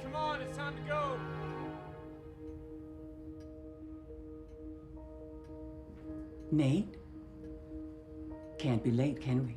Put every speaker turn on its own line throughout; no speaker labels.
come on, it's time to go.
Nate? Can't be late, can we?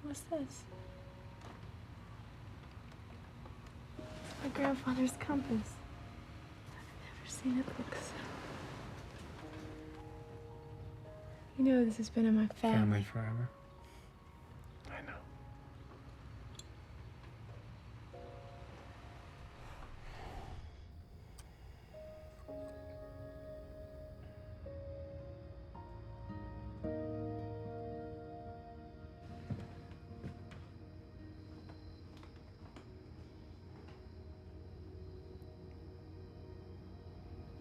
What's this? It's my grandfather's compass. I've never seen it look so. You know this has been in my family.
Family forever. I know.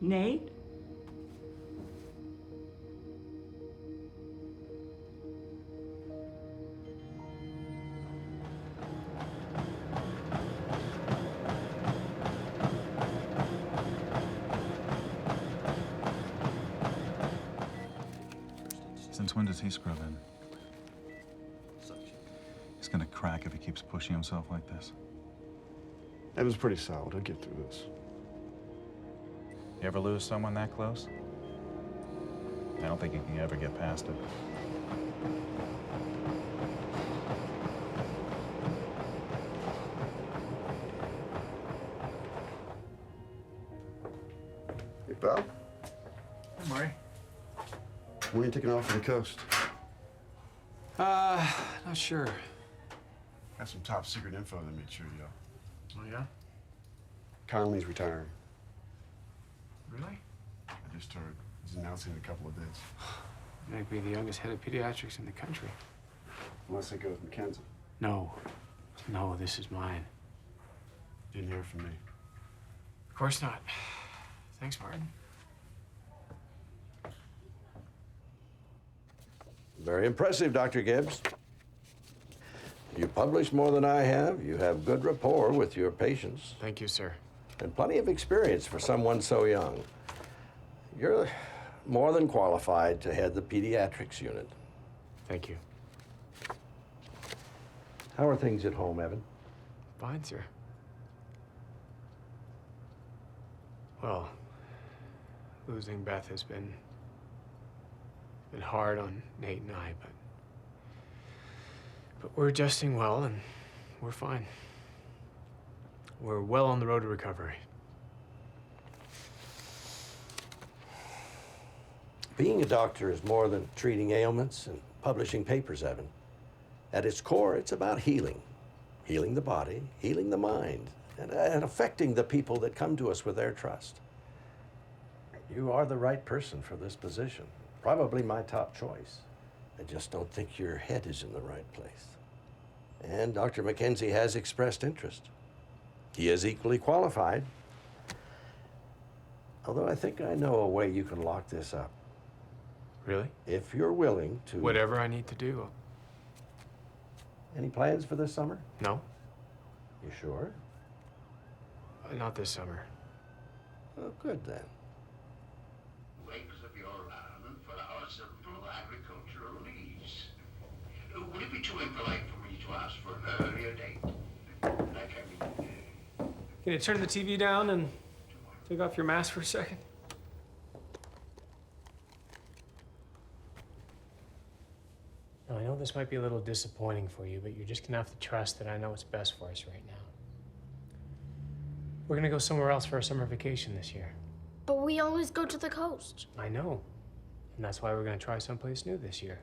Nate?
Since when does he scrub in? He's gonna crack if he keeps pushing himself like this.
Evan's pretty solid. He'll get through this.
You ever lose someone that close? I don't think you can ever get past it.
Hey, pal.
Hey, Murray.
When are you taking off for the coast?
Not sure.
Got some top secret info that made sure you.
Oh, yeah?
Conley's retiring.
Really?
I just heard. He's announcing in a couple of days.
Make me the youngest head of pediatrics in the country.
Unless it goes Mackenzie.
No. No, this is mine.
Didn't hear from me.
Of course not. Thanks, Martin.
Very impressive, Dr. Gibbs. You publish more than I have. You have good rapport with your patients.
Thank you, sir.
And plenty of experience for someone so young. You're more than qualified to head the pediatrics unit.
Thank you.
How are things at home, Evan?
Fine, sir. Well, losing Beth has been hard on Nate and I, but we're adjusting well and we're fine. We're well on the road to recovery.
Being a doctor is more than treating ailments and publishing papers, Evan. At its core, it's about healing. Healing the body, healing the mind, and affecting the people that come to us with their trust. You are the right person for this position. Probably my top choice. I just don't think your head is in the right place. And Dr. Mackenzie has expressed interest. He is equally qualified. Although I think I know a way you can lock this up.
Really?
If you're willing to...
Whatever I need to do.
Any plans for this summer?
No?
You sure?
Not this summer.
Oh, good then.
Wakes of your land for our simple agricultural needs. Would it be too impolite for me to ask for an earlier date? Like,
Can you turn the TV down and take off your mask for a second? Now, I know this might be a little disappointing for you, but you're just gonna have to trust that I know what's best for us right now. We're gonna go somewhere else for our summer vacation this year.
But we always go to the coast.
I know. And that's why we're gonna try someplace new this year.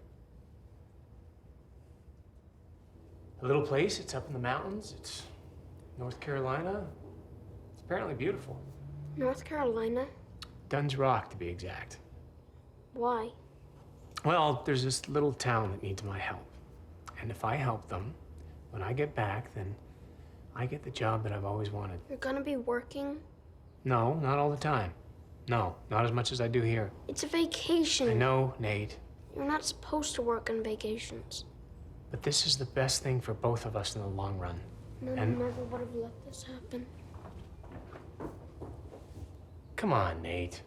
A little place, it's up in the mountains, it's North Carolina. It's apparently beautiful.
North Carolina?
Dunn's Rock, to be exact.
Why?
Well, there's this little town that needs my help. And if I help them, when I get back, then I get the job that I've always wanted.
You're gonna be working?
No, not all the time. No, not as much as I do here.
It's a vacation.
I know, Nate.
You're not supposed to work on vacations.
But this is the best thing for both of us in the long run.
None
And-
never would have let this happen.
Come on, Nate.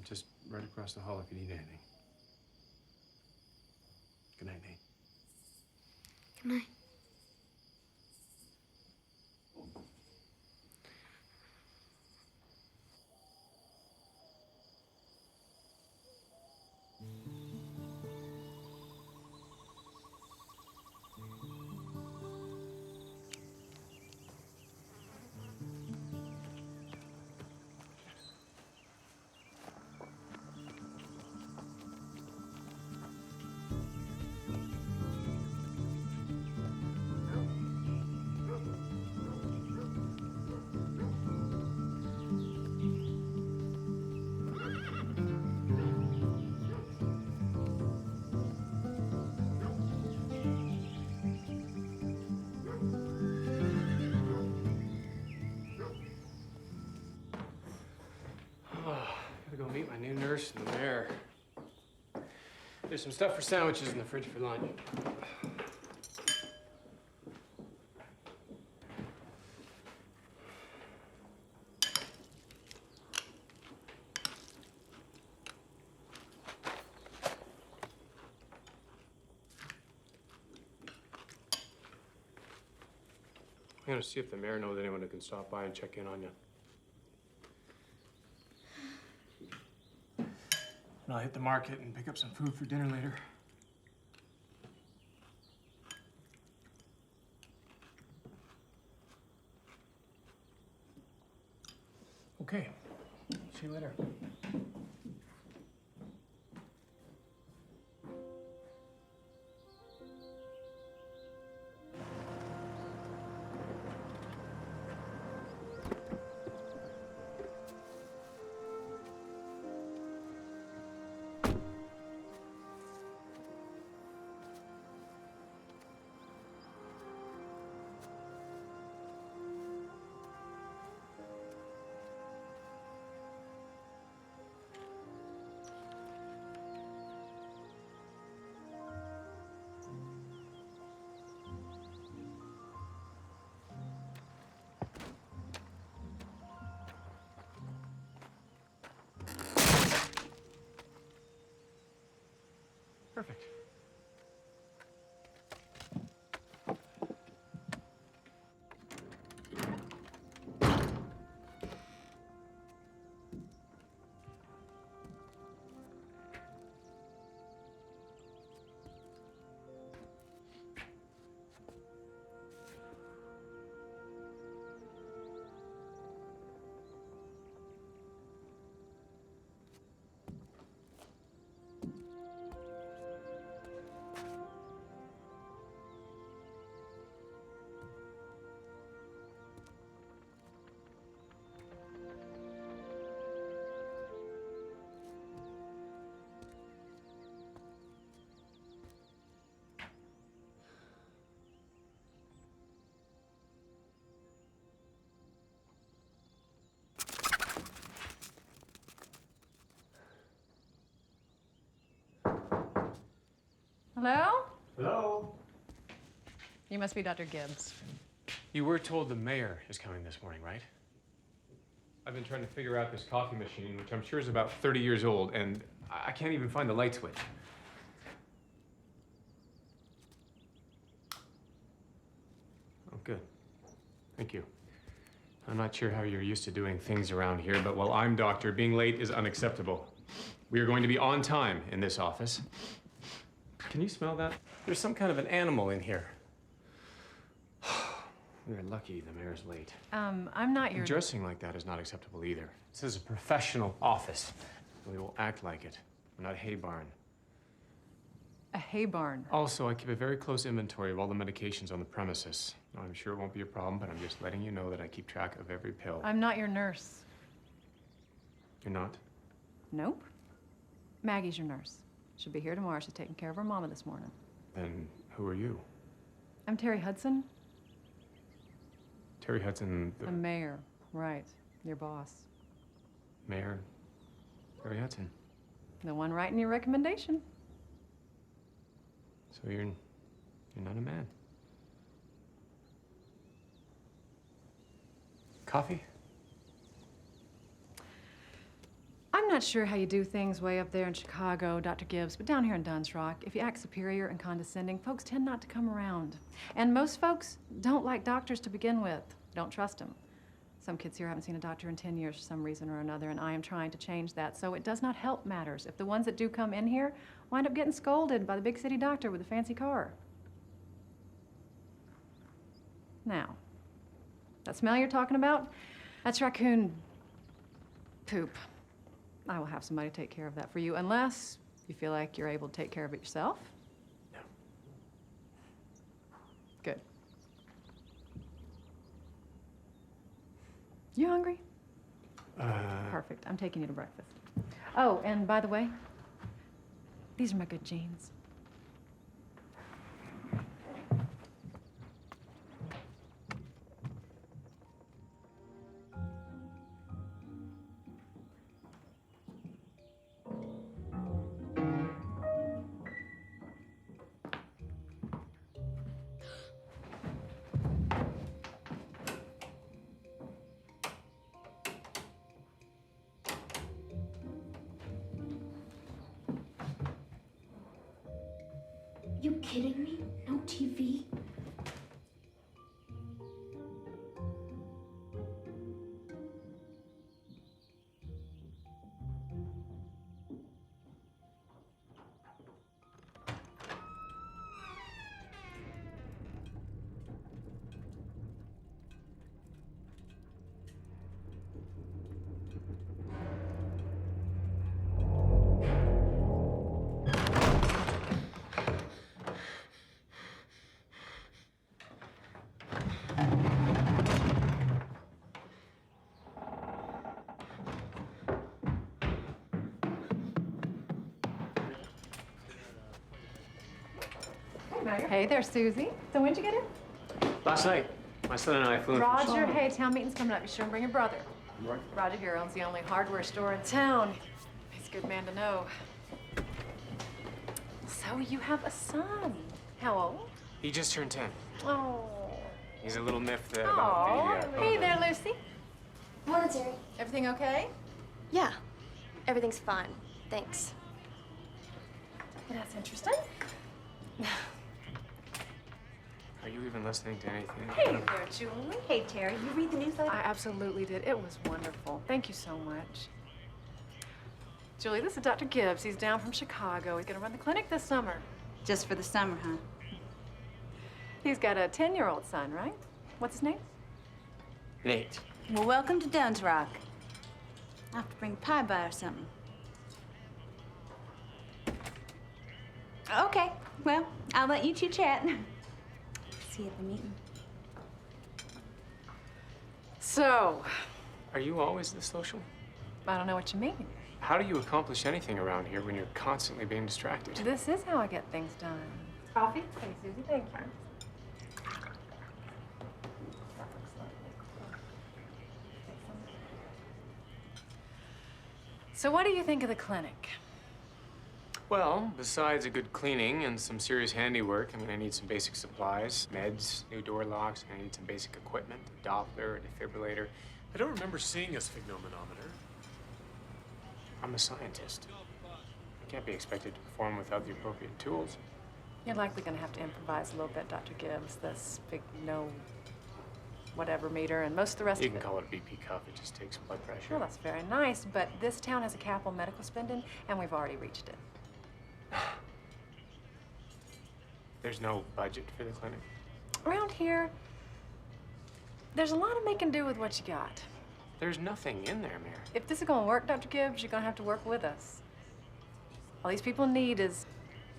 Just right across the hall if you need anything. Good night, Nate.
Good night.
Gotta go meet my new nurse in the mayor. There's some stuff for sandwiches in the fridge for lunch. gonna see if the mayor knows anyone who can stop by and check in on you. And I'll hit the market and pick up some food for dinner later. Okay. See you later. Perfect.
Hello?
Hello?
You must be Dr. Gibbs.
You were told the mayor is coming this morning, right? I've been trying to figure out this coffee machine, which I'm sure is about 30 years old, and I can't even find the light switch. Oh, good. Thank you. I'm not sure how you're used to doing things around here, but while I'm doctor, being late is unacceptable. We are going to be on time in this office. Can you smell that? There's some kind of an animal in here. We're lucky the mayor's late.
I'm not your...
Dressing like that is not acceptable either. This is a professional office. We will act like it. We're not a hay barn.
A hay barn.
Also, I keep a very close inventory of all the medications on the premises. I'm sure it won't be a problem, but I'm just letting you know that I keep track of every pill.
I'm not your nurse.
You're not?
Nope. Maggie's your nurse. She'll be here tomorrow. She's taking care of her mama this morning.
Then who are you?
I'm Terry Hudson.
Terry Hudson, the
The mayor. Right. Your boss.
mayor? Terry Hudson.
The one writing your recommendation.
So you're not a man. Coffee?
I'm not sure how you do things way up there in Chicago, Dr. Gibbs, but down here in Dunn's Rock, if you act superior and condescending, folks tend not to come around. And most folks don't like doctors to begin with. Don't trust them. Some kids here haven't seen a doctor in 10 years for some reason or another, and I am trying to change that. So it does not help matters if the ones that do come in here wind up getting scolded by the big city doctor with a fancy car. Now, that smell you're talking about, that's raccoon poop. I will have somebody take care of that for you, unless you feel like you're able to take care of it yourself.
No.
Good. You hungry? Perfect. I'm taking you to breakfast. Oh, and by the way, these are my good jeans.
You kidding me? No TV?
Hey there, Susie. So when'd you get in?
Last night, my son and I flew in from
Roger, hey, town meeting's coming up. Be sure and bring your brother.
Right.
Roger here owns the only hardware store in town. He's a good man to know. So you have a son. How old?
He just turned 10.
Oh.
He's a little miffed
Oh.
about the...
Hey there, Lucy.
Morning, Terry.
Everything okay?
Yeah, everything's fine. Thanks.
Well, that's interesting.
Are you even listening to anything?
Hey there, Julie.
Hey, Terry, you read the newsletter?
I absolutely did. It was wonderful. Thank you so much. Julie, this is Dr. Gibbs. He's down from Chicago. He's gonna run the clinic this summer.
Just for the summer, huh?
He's got a 10-year-old son, right? What's his name?
Nate.
Well, welcome to Duns Rock. I'll have to bring pie by or something. Okay, well, I'll let you two chat. See you at the meeting.
So,
Are you always this social?
I don't know what you mean.
How do you accomplish anything around here when you're constantly being distracted?
This is how I get things done. Coffee? Hey, Susie, thank you. So what do you think of the clinic?
Well, besides a good cleaning and some serious handiwork, I'm gonna need some basic supplies, meds, new door locks, and I need some basic equipment, a Doppler, a defibrillator.
I don't remember seeing a sphygmomanometer.
I'm a scientist. I can't be expected to perform without the appropriate tools.
You're likely gonna have to improvise a little bit, Dr. Gibbs. This big no whatever meter and most of the rest
You
of
can
it.
call it a BP cuff, it just takes blood pressure.
Well, that's very nice, but this town has a cap on medical spending, and we've already reached it.
There's no budget for the clinic?
Around here, there's a lot of making do with what you got.
There's nothing in there, Mayor.
If this is gonna work, Dr. Gibbs, you're gonna have to work with us. All these people need is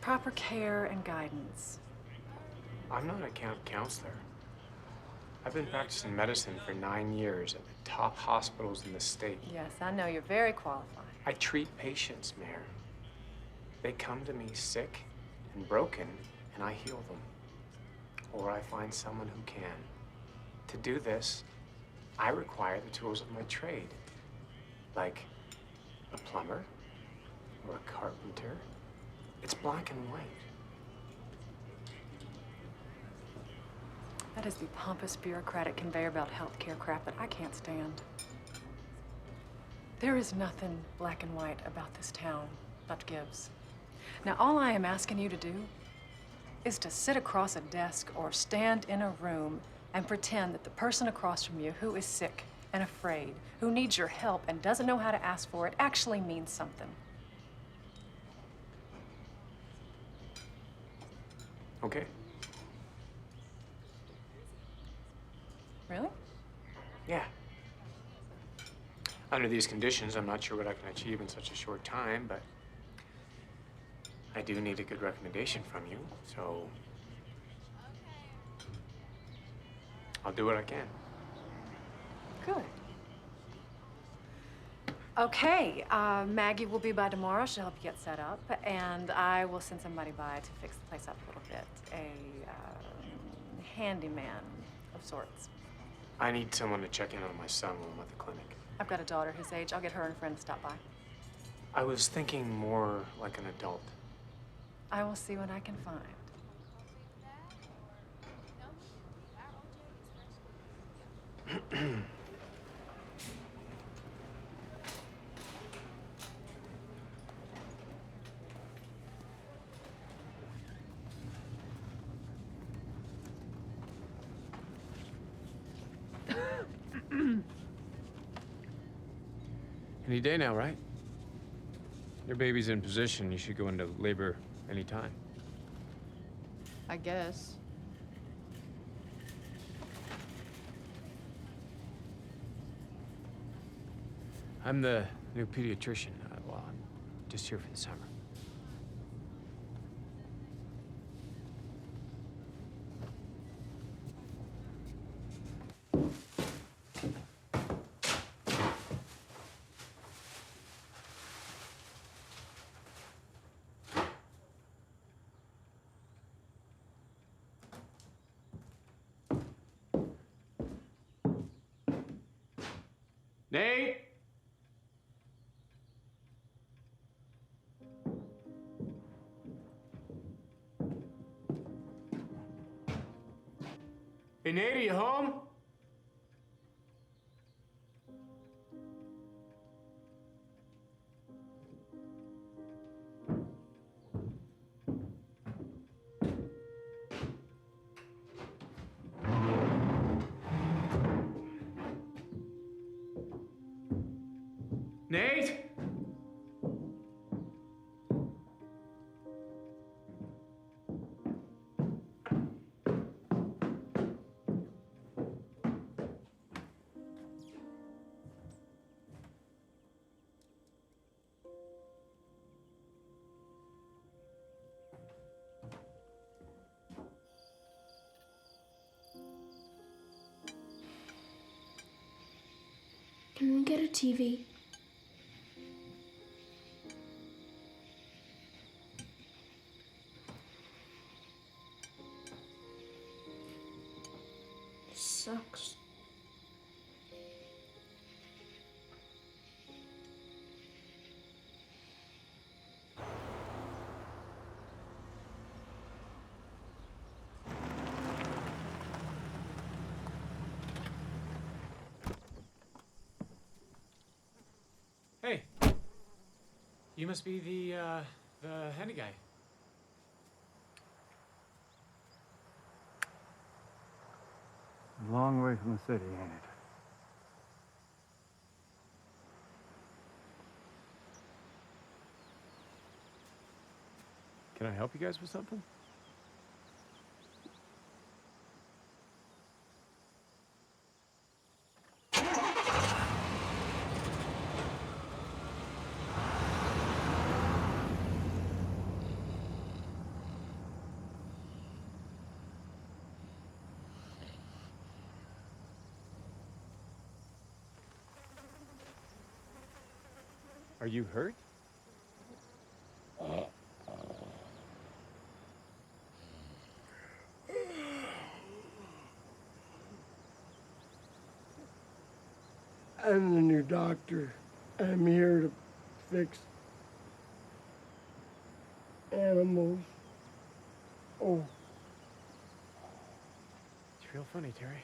proper care and guidance.
I'm not a camp counselor. I've been practicing medicine for 9 years at the top hospitals in the state.
Yes, I know you're very qualified.
I treat patients, Mayor. They come to me sick and broken, and I heal them. Or I find someone who can. To do this, I require the tools of my trade, like a plumber or a carpenter. It's black and white.
That is the pompous, bureaucratic conveyor belt healthcare crap that I can't stand. There is nothing black and white about this town, Dr. Gibbs. Now, all I am asking you to do is to sit across a desk or stand in a room and pretend that the person across from you who is sick and afraid, who needs your help and doesn't know how to ask for it, actually means something.
Okay.
Really?
Yeah. Under these conditions, I'm not sure what I can achieve in such a short time, but I do need a good recommendation from you, so I'll do what I can.
Good. Okay, Maggie will be by tomorrow. She'll help you get set up, and I will send somebody by to fix the place up a little bit. A handyman of sorts.
I need someone to check in on my son while I'm at the clinic.
I've got a daughter his age. I'll get her and a friend to stop by.
I was thinking more like an adult.
I will see what I can find.
Any day now, right? Your baby's in position. You should go into labor anytime.
I guess.
I'm the new pediatrician. Well, I'm just here for the summer. Nate? Hey, Nate, are you home? Nate?
Can we get a TV? Sucks.
Hey. You must be the handy guy.
A long way from the city, ain't it?
Can I help you guys with something? Are you hurt?
I'm the new doctor. I'm here to fix animals. Oh.
It's real funny, Terry.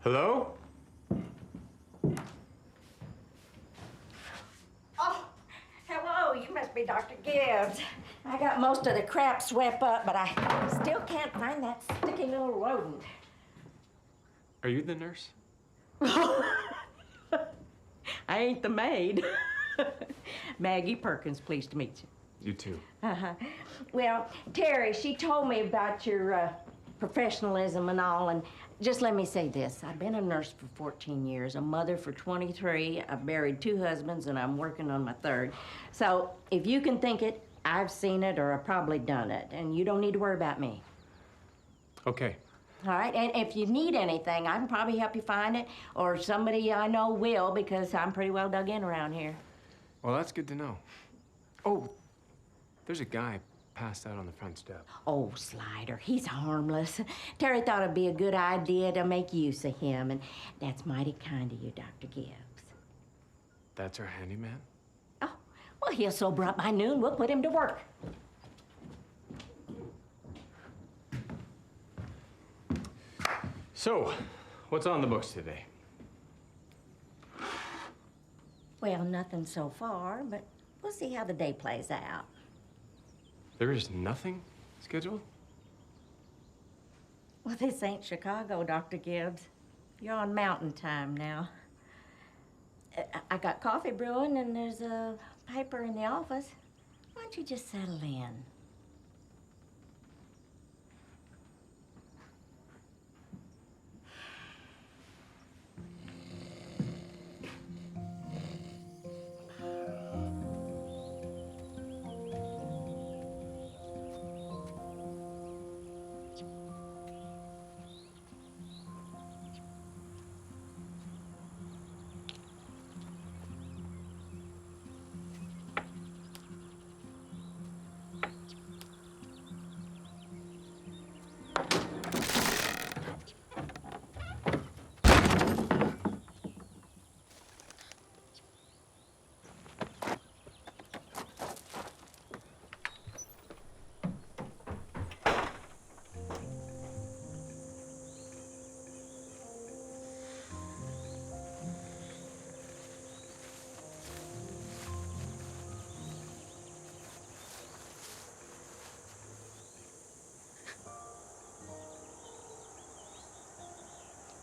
Hello?
Oh, hello, you must be Dr. Gibbs. I got most of the crap swept up, but I still can't find that sticky little rodent.
Are you the nurse?
I ain't the maid. Maggie Perkins, pleased to meet you.
You too.
Uh-huh. Well, Terry, she told me about your professionalism and all, and just let me say this. I've been a nurse for 14 years, a mother for 23. I've buried 2 husbands, and I'm working on my 3rd. So if you can think it, I've seen it, or I've probably done it, and you don't need to worry about me.
Okay.
All right, and if you need anything, I can probably help you find it, or somebody I know will, because I'm pretty well dug in around here.
Well, that's good to know. Oh, there's a guy passed out on the front step.
Oh, Slider, he's harmless. Terry thought it'd be a good idea to make use of him, and that's mighty kind of you, Dr. Gibbs.
That's our handyman?
Oh, well, he'll sober up by noon. We'll put him to work.
So, what's on the books today?
Well, nothing so far, but we'll see how the day plays out.
There is nothing scheduled?
Well, this ain't Chicago, Dr. Gibbs. You're on mountain time now. I got coffee brewing, and there's a paper in the office. Why don't you just settle in?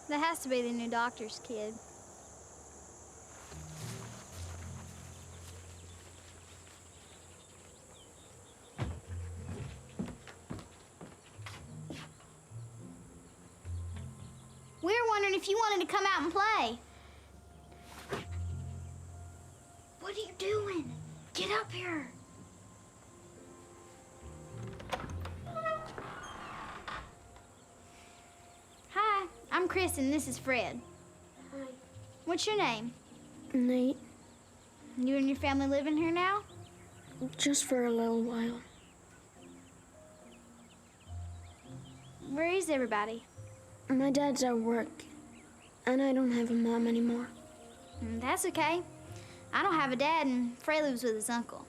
That has to be the new doctor's kid. We were wondering if you wanted to come out and play. What are you doing? Get up here. Hi, I'm Chris and this is Fred.
Hi.
What's your name?
Nate.
You and your family living here now?
Just for a little while.
Where is everybody?
My dad's at work, and I don't have a mom anymore.
That's okay. I don't have a dad, and Frey lives with his uncle.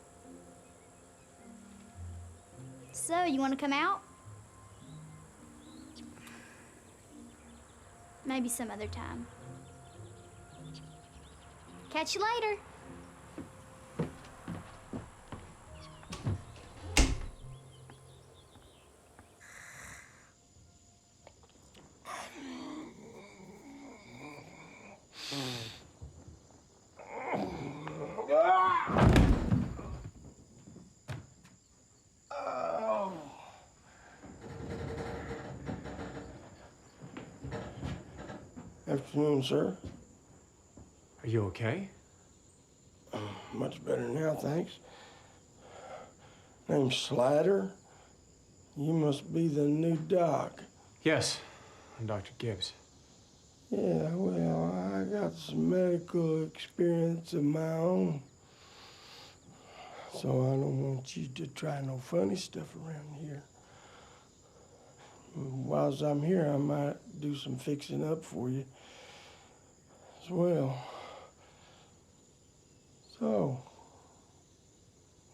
So, you want to come out? Maybe some other time. Catch you later.
Afternoon, sir.
Are you okay?
Much better now, thanks. Name's Slider. You must be the new doc.
Yes, I'm Dr. Gibbs.
Yeah, well, I got some medical experience of my own. So I don't want you to try no funny stuff around here. Whilst I'm here, I might do some fixing up for you as well. So,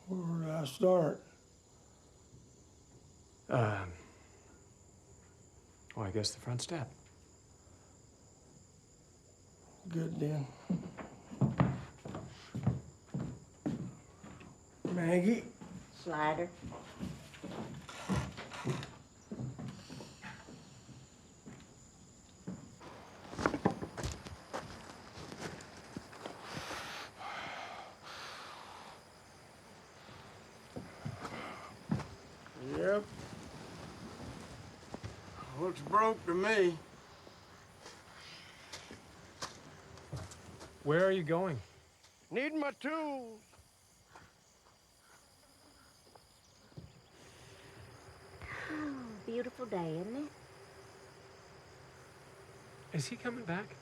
where do I start?
Well, I guess the front step.
Good then. Maggie?
Slider.
Yep. Looks broke to me.
Where are you going?
Need my tools.
Oh, beautiful day, isn't it?
Is he coming back?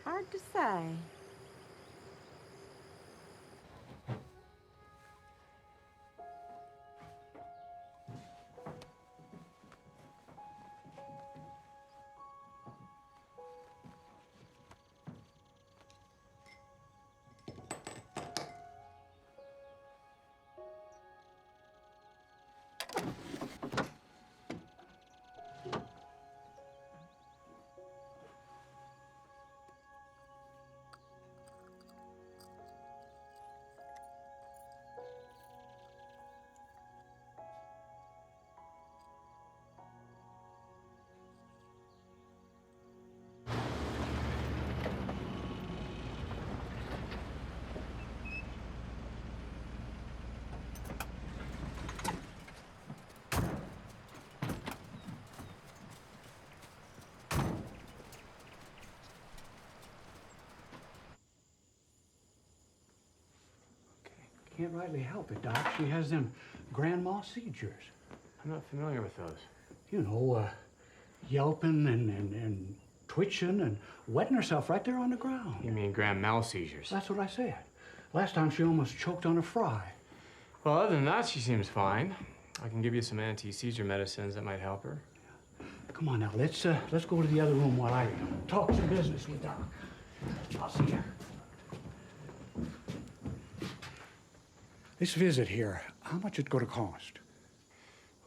Hard to say.
Can't rightly help it, Doc. She has them grand mal seizures.
I'm not familiar with those.
You know, yelping and twitching and wetting herself right there on the ground.
You mean grand mal seizures?
That's what I said. Last time she almost choked on a fry.
Well, other than that, she seems fine. I can give you some anti-seizure medicines that might help her.
Come on now, let's go to the other room while I talk some business with Doc. I'll see you. This visit here, how much it going to cost?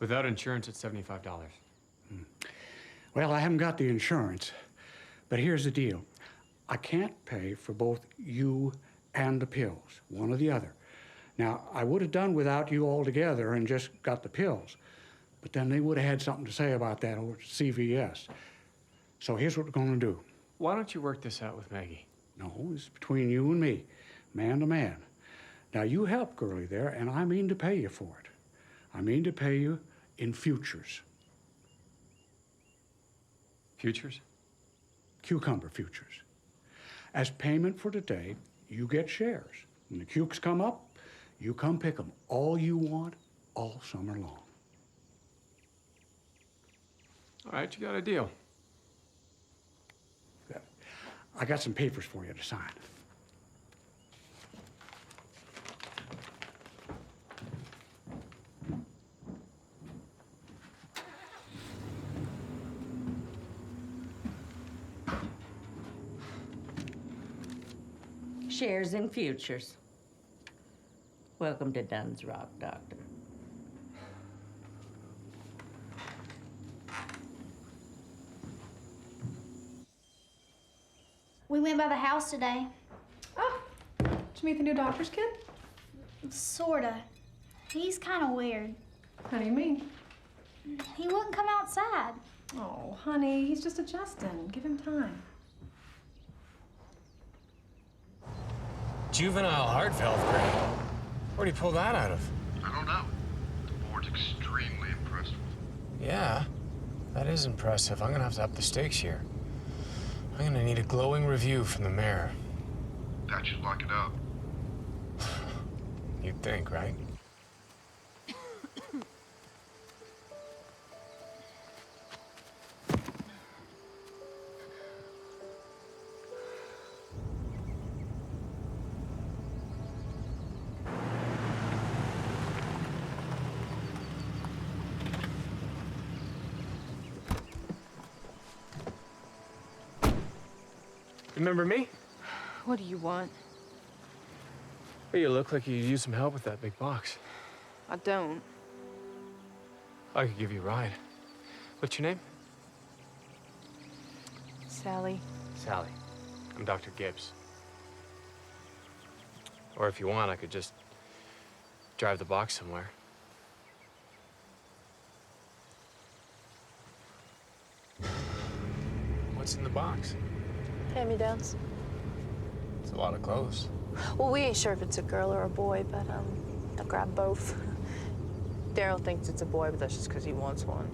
Without insurance, it's $75.
Well, I haven't got the insurance, but here's the deal. I can't pay for both you and the pills, one or the other. Now, I would have done without you altogether and just got the pills, but then they would have had something to say about that over at CVS. So here's what we're gonna do.
Why don't you work this out with Maggie?
No, it's between you and me, man to man. Now, you help Girlie there, and I mean to pay you for it. I mean to pay you in futures.
Futures?
Cucumber futures. As payment for today, you get shares. When the cukes come up, you come pick them. All you want, all summer long.
All right, you got a deal.
Good. I got some papers for you to sign.
Shares in futures. Welcome to Dunn's Rock, Doctor.
We went by the house today.
Oh, did you meet the new doctor's kid?
Sorta. He's kind of weird.
How do you mean?
He wouldn't come outside.
Oh, honey, he's just adjusting. Give him time.
Juvenile heart valve grade. Where'd he pull that out of?
I don't know. The board's extremely impressed with him.
Yeah, that is impressive. I'm gonna have to up the stakes here. I'm gonna need a glowing review from the mayor.
That should lock it up.
You'd think, right? Remember me?
What do you want?
Well, you look like you could use some help with that big box.
I don't.
I could give you a ride. What's your name?
Sally.
Sally. I'm Dr. Gibbs. Or if you want, I could just drive the box somewhere. What's in the box?
Hand-me-downs.
It's a lot of clothes.
Well, we ain't sure if it's a girl or a boy, but I'll grab both. Daryl thinks it's a boy, but that's just because he wants one.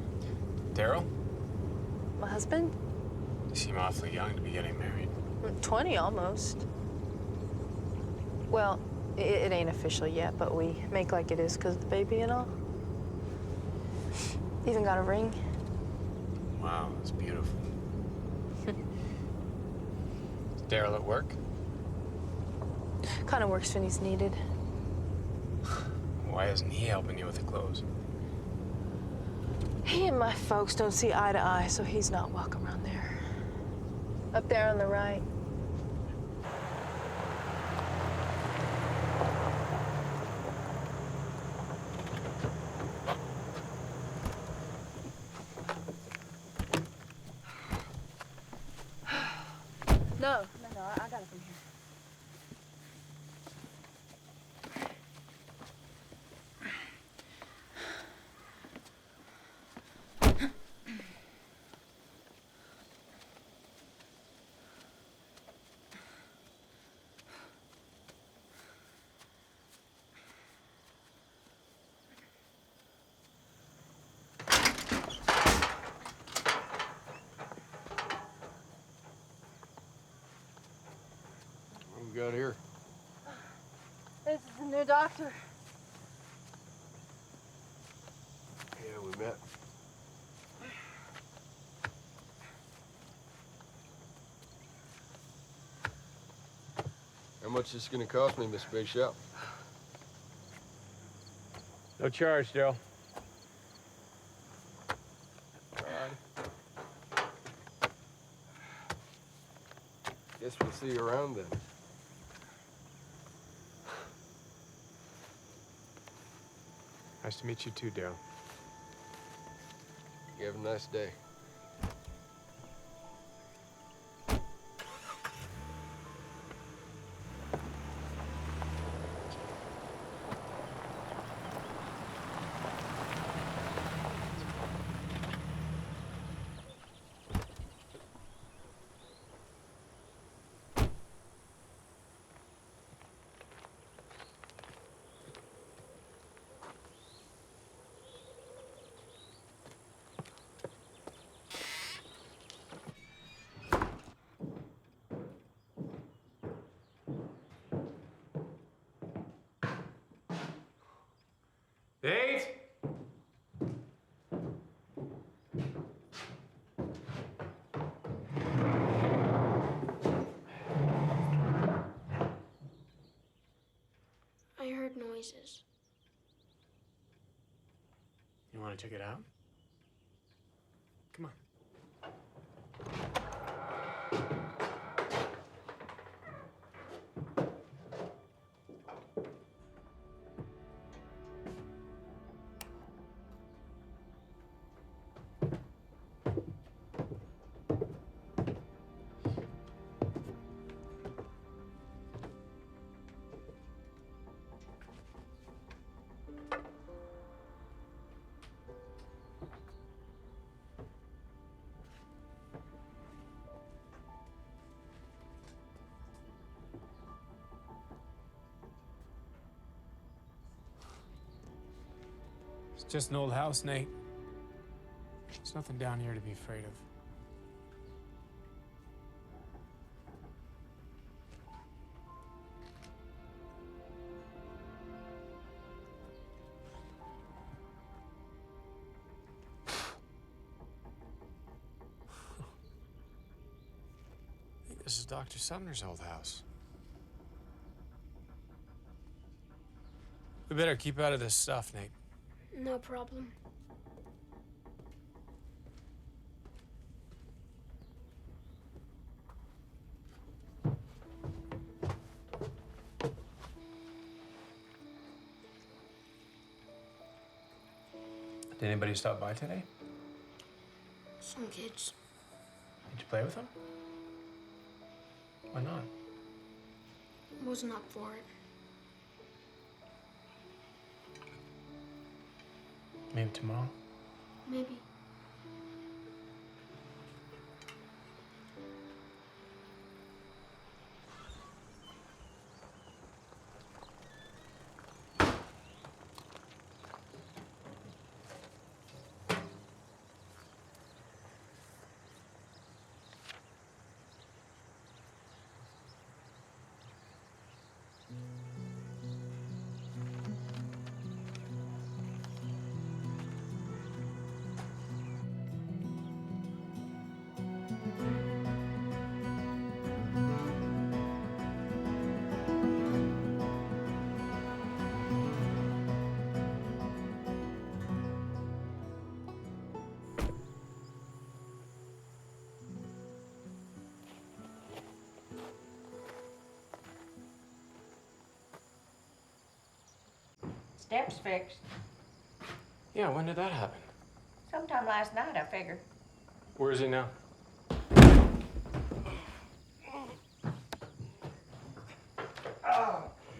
Daryl?
My husband?
You seem awfully young to be getting married.
20 almost. Well, it ain't official yet, but we make like it is because of the baby and all. Even got a ring.
Wow, that's beautiful. Is Daryl at work?
Kind of works when he's needed.
Why isn't he helping you with the clothes?
He and my folks don't see eye to eye, so he's not welcome around there. Up there on the right. No, I got it from here.
What we got here?
This is the new doctor.
Yeah, we met. How much is this gonna cost me, Miss Bishop?
No charge, Daryl.
Guess we'll see you around then.
Nice to meet you too, Daryl.
You have a nice day.
noises.
You want to check it out? Come on. It's just an old house, Nate. There's nothing down here to be afraid of. I think this is Dr. Sumner's old house. We better keep out of this stuff, Nate.
No problem.
Did anybody stop by today?
Some kids.
Did you play with them? Why not?
Wasn't up for it.
Maybe tomorrow?
Maybe.
Steps fixed.
Yeah, when did that happen?
Sometime last night, I figure.
Where is he now?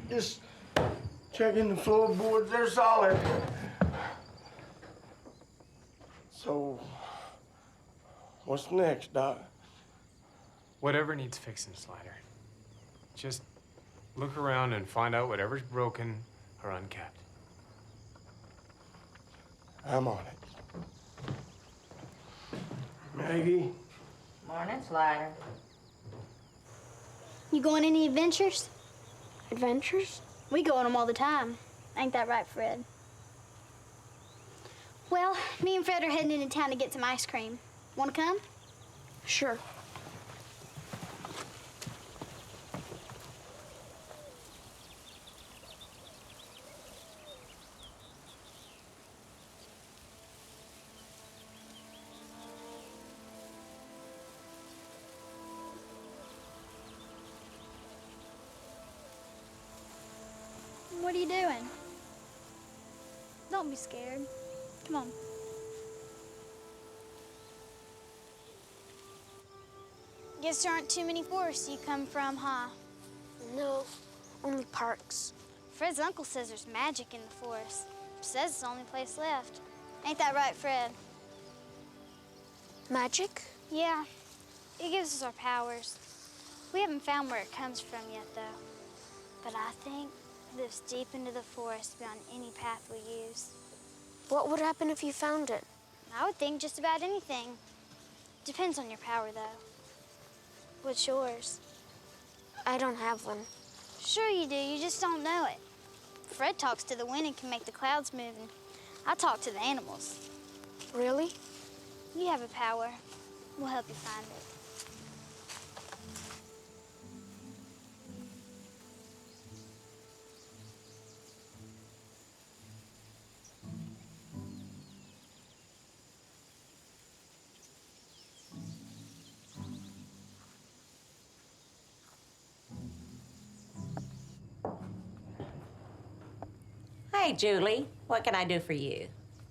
Just checking the floorboards, they're solid. So, what's next, Doc?
Whatever needs fixing, Slider. Just look around and find out whatever's broken or uncapped.
I'm on it. Maggie?
Morning, Slider.
You going any adventures?
Adventures?
We go on them all the time. Ain't that right, Fred? Well, me and Fred are heading into town to get some ice cream. Want to come?
Sure.
What are you doing? Don't be scared. Come on. Guess there aren't too many forests you come from, huh?
No, only parks.
Fred's uncle says there's magic in the forest. Says it's the only place left. Ain't that right, Fred?
Magic?
Yeah. It gives us our powers. We haven't found where it comes from yet, though. But I think it lives deep into the forest beyond any path we use.
What would happen if you found it?
I would think just about anything. Depends on your power, though. What's yours?
I don't have one.
Sure you do, you just don't know it. Fred talks to the wind and can make the clouds move, and I talk to the animals.
Really?
You have a power. We'll help you find it.
Hey, Julie. What can I do for you?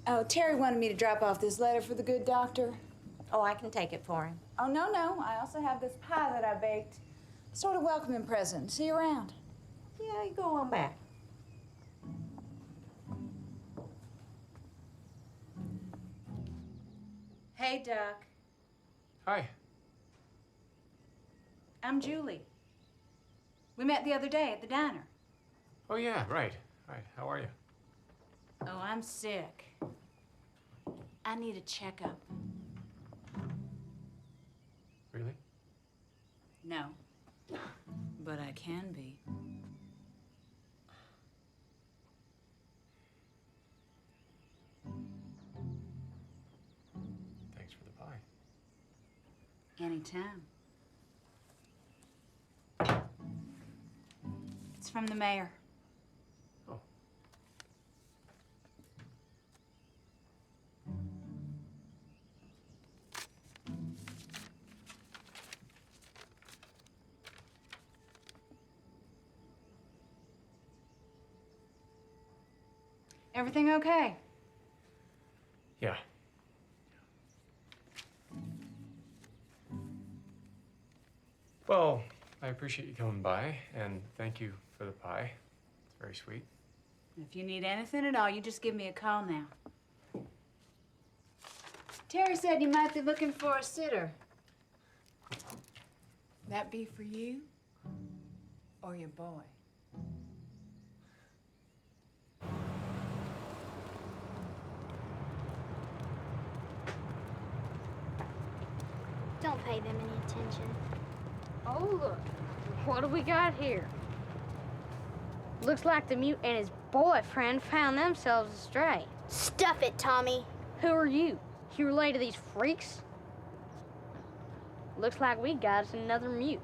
Oh, Terry wanted me to drop off this letter for the good doctor.
Oh, I can take it for him.
Oh, no. I also have this pie that I baked. Sort of welcoming present. See you around.
Yeah, you go on back.
Hey, Doc.
Hi.
I'm Julie. We met the other day at the diner.
Oh, yeah, right. How are you?
Oh, I'm sick. I need a checkup.
Really?
No. But I can be.
Thanks for the pie.
Anytime. It's from the mayor.
Oh.
Everything okay?
Yeah. Well, I appreciate you coming by, and thank you for the pie. It's very sweet.
If you need anything at all, you just give me a call now. Terry said you might be looking for a sitter. That be for you or your boy?
Don't pay them any attention.
Oh, look. What do we got here? Looks like the mute and his boyfriend found themselves astray. Stuff it, Tommy. Who are you? You relate to these freaks? Looks like we got us another mute.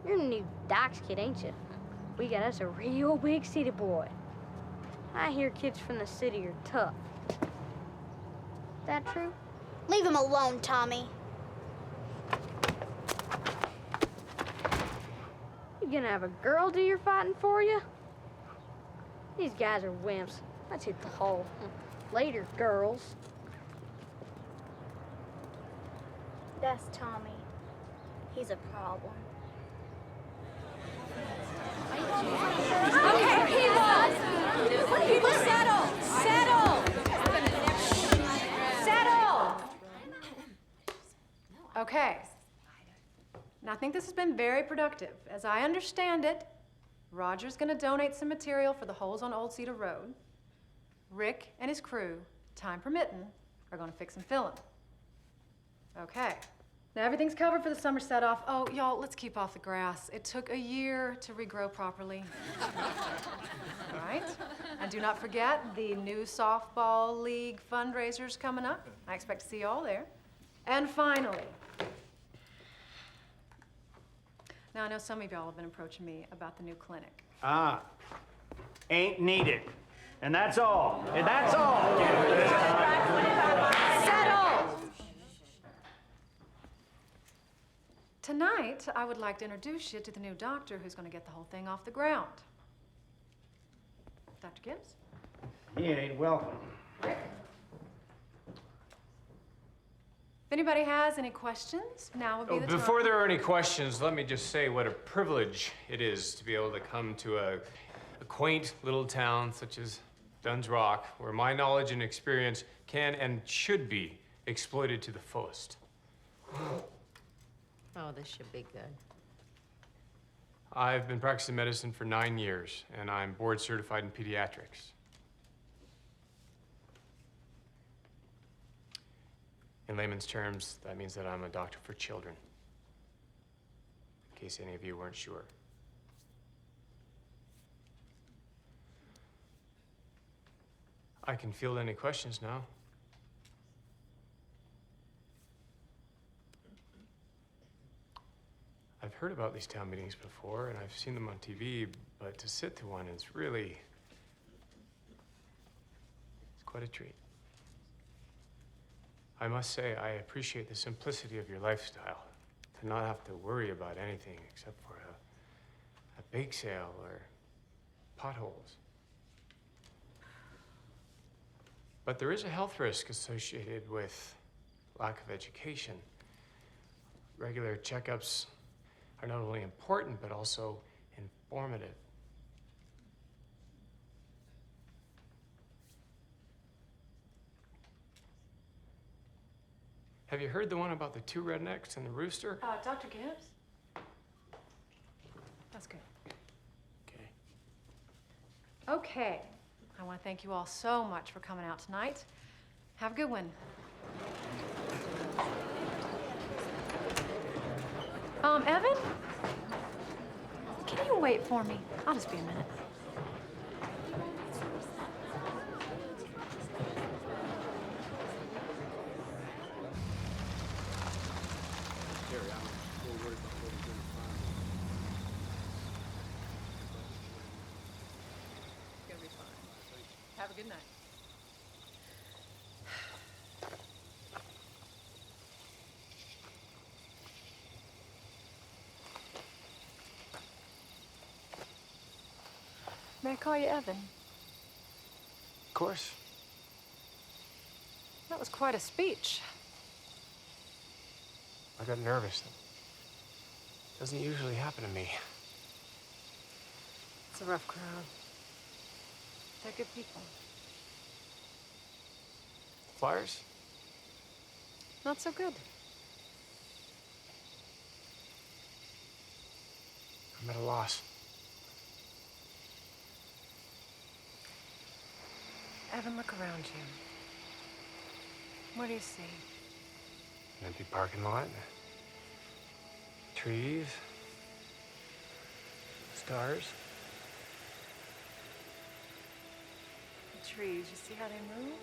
You're the new Doc's kid, ain't you? We got us a real big city boy. I hear kids from the city are tough. That true?
Leave him alone, Tommy. You gonna have a girl do your fighting for you? These guys are wimps. Let's hit the hole. Later, girls. That's Tommy. He's a problem.
Okay, people, settle.
Okay. Now, I think this has been very productive. As I understand it, Roger's gonna donate some material for the holes on Old Cedar Road. Rick and his crew, time permitting, are gonna fix and fill them. Okay. Now, everything's covered for the summer set-off. Oh, y'all, let's keep off the grass. It took a year to regrow properly. All right? And do not forget the new softball league fundraisers coming up. I expect to see you all there. And finally, now I know some of y'all have been approaching me about the new clinic.
Ain't needed. And that's all. And that's all.
Settle! Tonight, I would like to introduce you to the new doctor who's going to get the whole thing off the ground. Dr. Gibbs?
He ain't welcome.
Rick? If anybody has any questions, now would be the time.
Before there are any questions, let me just say what a privilege it is to be able to come to a quaint little town such as Dunn's Rock, where my knowledge and experience can and should be exploited to the fullest.
Oh, this should be good.
I've been practicing medicine for 9 years, and I'm board certified in pediatrics. In layman's terms, that means that I'm a doctor for children, in case any of you weren't sure. I can field any questions now. I've heard about these town meetings before, and I've seen them on TV, but to sit to one is really, it's quite a treat. I must say, I appreciate the simplicity of your lifestyle, to not have to worry about anything except for a bake sale or potholes. But there is a health risk associated with lack of education. Regular checkups are not only important, but also informative. Have you heard the one about the two rednecks and the rooster?
Dr. Gibbs? That's good.
Okay.
Okay. I want to thank you all so much for coming out tonight. Have a good one. Evan? Can you wait for me? I'll just be a minute. Have a good night. May I call you Evan?
Of course.
That was quite a speech.
I got nervous. It doesn't usually happen to me.
It's a rough crowd. They're good people.
Flyers?
Not so good.
I'm at a loss.
Evan, look around you. What do you see?
An empty parking lot. Trees. Stars.
The trees, you see how they move?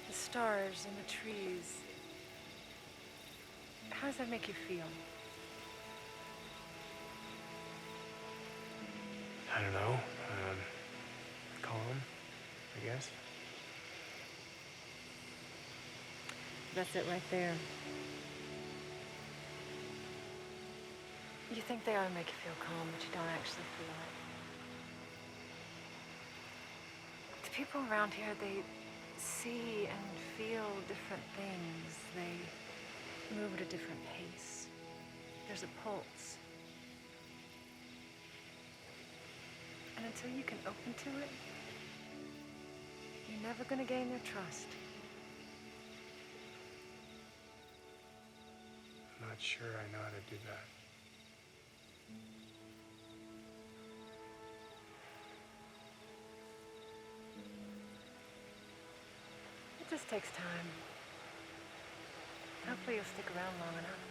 The stars and the trees. How does that make you feel?
I don't know. Calm, I guess.
That's it right there. You think they ought to make you feel calm, but you don't actually feel it. The people around here, they see and feel different things. They move at a different pace. There's a pulse. And until you can open to it, you're never gonna gain their trust.
I'm not sure I know how to do that.
It just takes time. Hopefully you'll stick around long enough.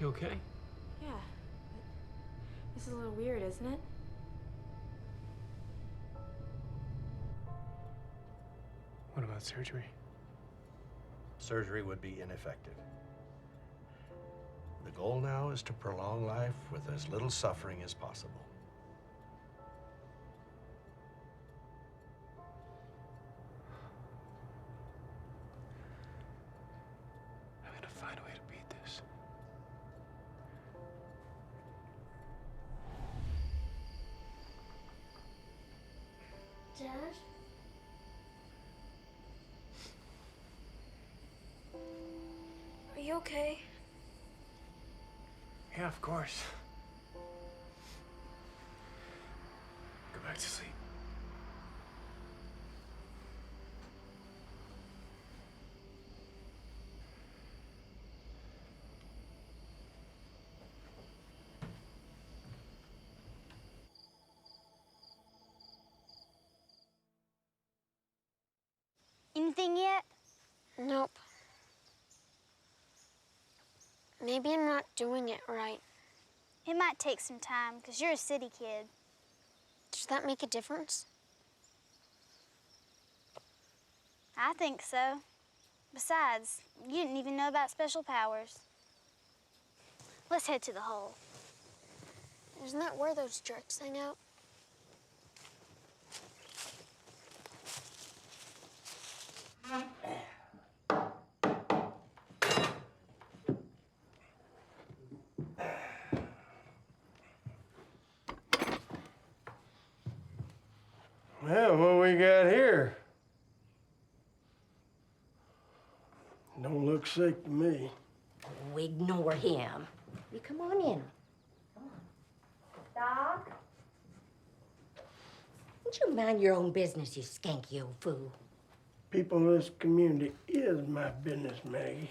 You okay?
Yeah. This is a little weird, isn't it?
What about surgery?
Surgery would be ineffective. The goal now is to prolong life with as little suffering as possible.
I'm gonna find a way to beat this.
Dad? Are you okay?
Yeah, of course. Go back to sleep.
Anything yet? Nope. Maybe I'm not doing it right. It might take some time, because you're a city kid. Does that make a difference? I think so. Besides, you didn't even know about special powers. Let's head to the hole. Isn't that where those jerks hang out?
Well, what we got here? Don't look sick to me.
We ignore him. You come on in. Come on. Doc? Don't you mind your own business, you skanky old fool?
People in this community is my business, Maggie.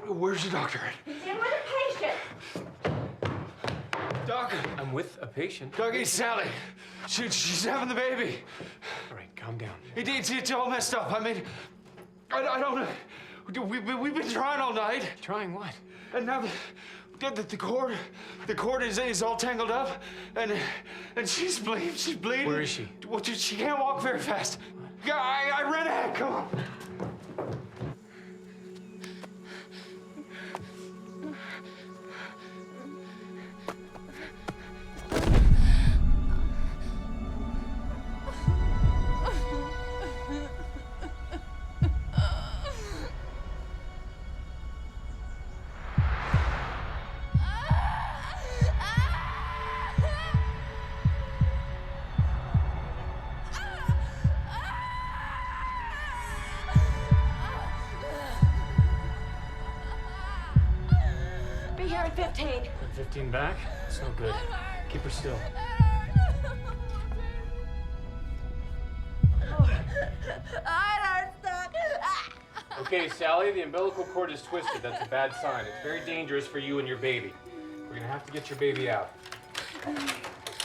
Where's the doctor?
He's in with a patient.
Doc! I'm with a patient. Doc, it's Sally. She's having the baby. All right, calm down. It's all messed up. I mean, I don't know. We've been trying all night. Trying what? And now the cord is all tangled up, and she's bleeding. Where is she? Well, she can't walk very fast. I ran ahead. Come on.
Be here in 15.
15 back? That's no good. Keep her still. Okay, Sally, the umbilical cord is twisted. That's a bad sign. It's very dangerous for you and your baby. We're gonna have to get your baby out. We're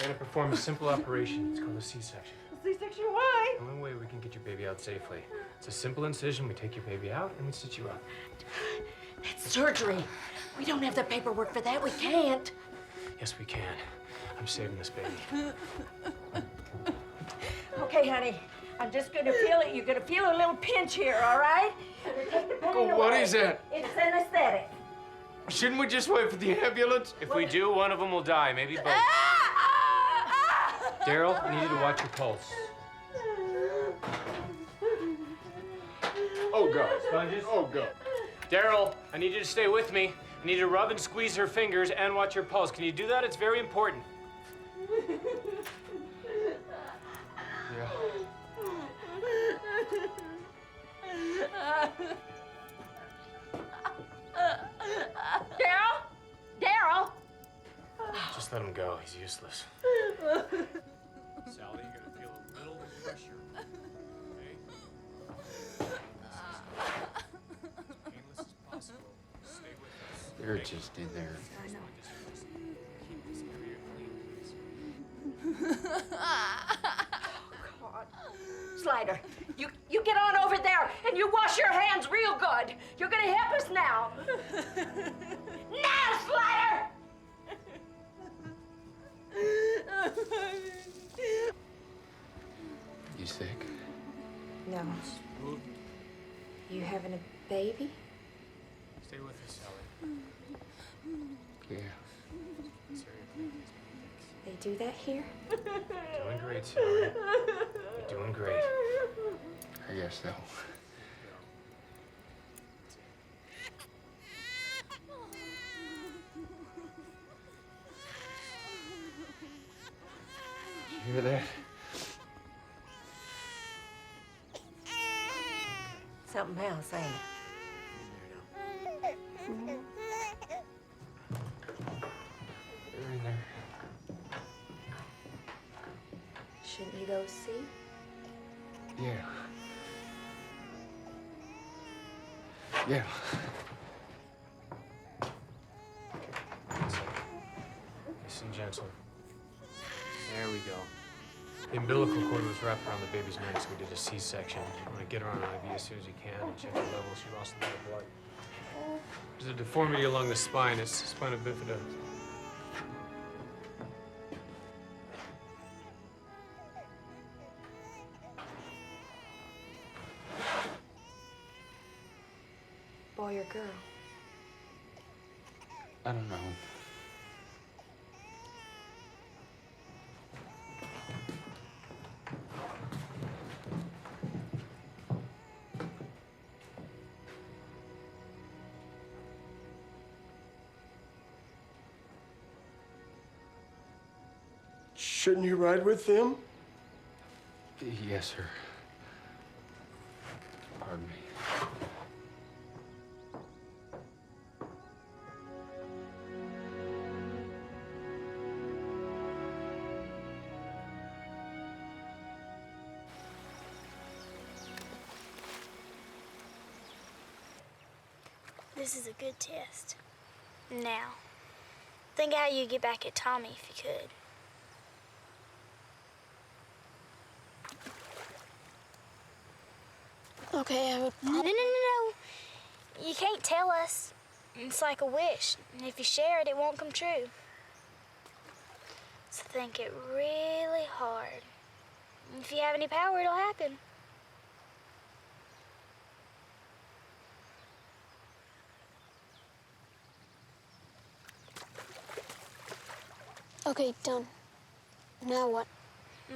gonna perform a simple operation. It's called a C-section.
C-section, why?
The only way we can get your baby out safely. It's a simple incision. We take your baby out and we stitch you up.
That's surgery. We don't have the paperwork for that. We can't.
Yes, we can. I'm saving this baby.
Okay, honey. I'm just gonna feel it. You're gonna feel a little pinch here, all right? Take the pain away.
What is that?
It's anesthetic.
Shouldn't we just wait for the ambulance? If we do, one of them will die. Maybe both. Daryl, I need you to watch your pulse. Oh, God. Sponges? Oh, God. Daryl, I need you to stay with me. I need you to rub and squeeze her fingers and watch her pulse. Can you do that? It's very important. Yeah.
Daryl? Daryl?
Just let him go. He's useless. Sally, you're gonna feel a little pressure. Okay? As painless as possible. Stay with us.
They're just in there.
I know.
Keep this area clean, please.
Oh, God. Slider, you get on over there and you wash your hands real good. You're gonna help us now. Now, Slider!
You sick?
No. You having a baby?
Stay with us, Sally.
Yeah.
This area clean, please.
They do that here?
Doing great, Sally. You're doing great.
I guess so.
Something else, ain't it?
They're in there.
Shouldn't you go see?
Yeah. Yeah.
Nice and gentle. There we go. The umbilical cord was wrapped around the baby's neck, so we did a C-section. You want to get her on an IV as soon as you can and check her levels. She lost a lot of blood. There's a deformity along the spine. It's spina bifida.
Boy or girl?
I don't know.
Shouldn't you ride with them?
Yes, sir. Pardon me.
This is a good test. Now, think how you'd get back at Tommy if you could. Okay, I would... No. You can't tell us. It's like a wish. And if you share it, it won't come true. So think it really hard. If you have any power, it'll happen. Okay, done. Now what?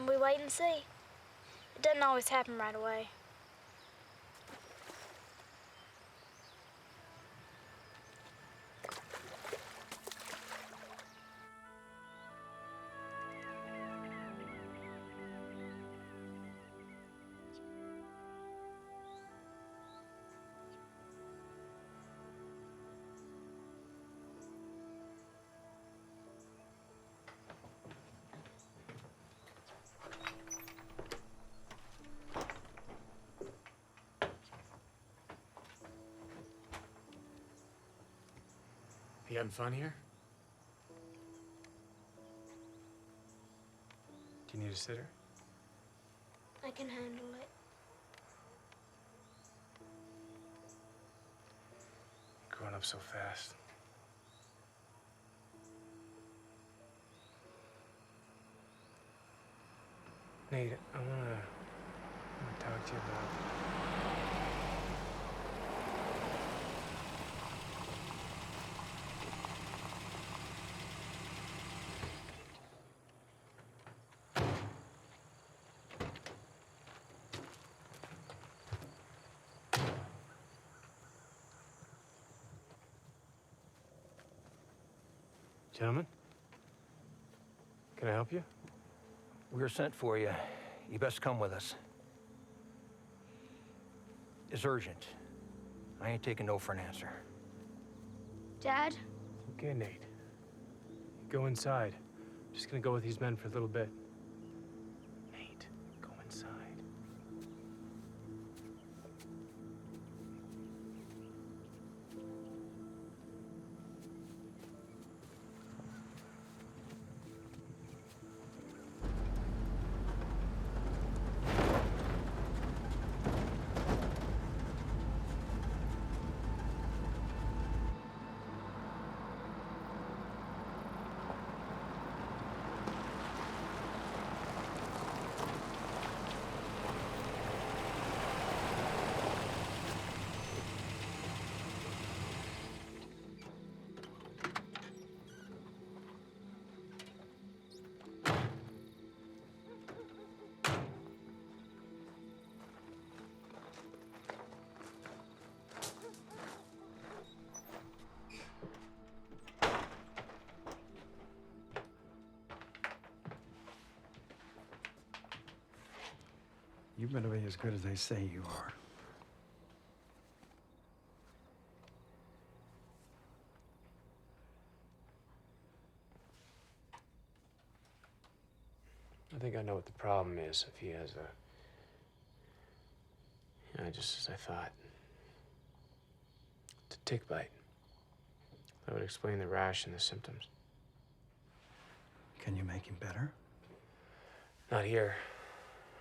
We wait and see. It doesn't always happen right away.
You having fun here? Do you need a sitter?
I can handle it.
Growing up so fast. Nate, I wanna talk to you about... Gentlemen, can I help you?
We're sent for you. You best come with us. It's urgent. I ain't taking no for an answer.
Dad?
Okay, Nate. Go inside. I'm just gonna go with these men for a little bit. Nate, go inside.
You better be as good as they say you are.
think I know what the problem is. If he has a... Yeah, just as I thought. It's a tick bite. That would explain the rash and the symptoms.
Can you make him better?
Not here.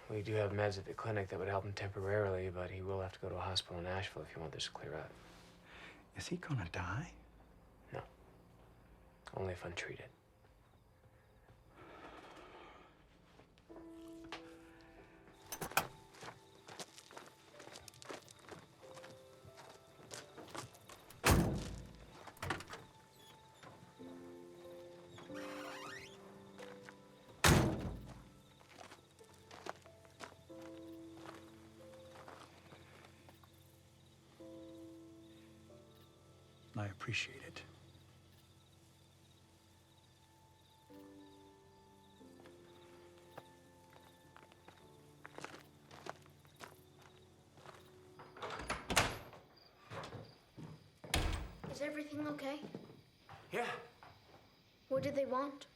We do have meds at the clinic that would help him temporarily, but he will have to go to a hospital in Nashville if you want this to clear up.
Is he gonna die?
No. Only if untreated.
I appreciate it.
Is everything okay?
Yeah.
What did they want?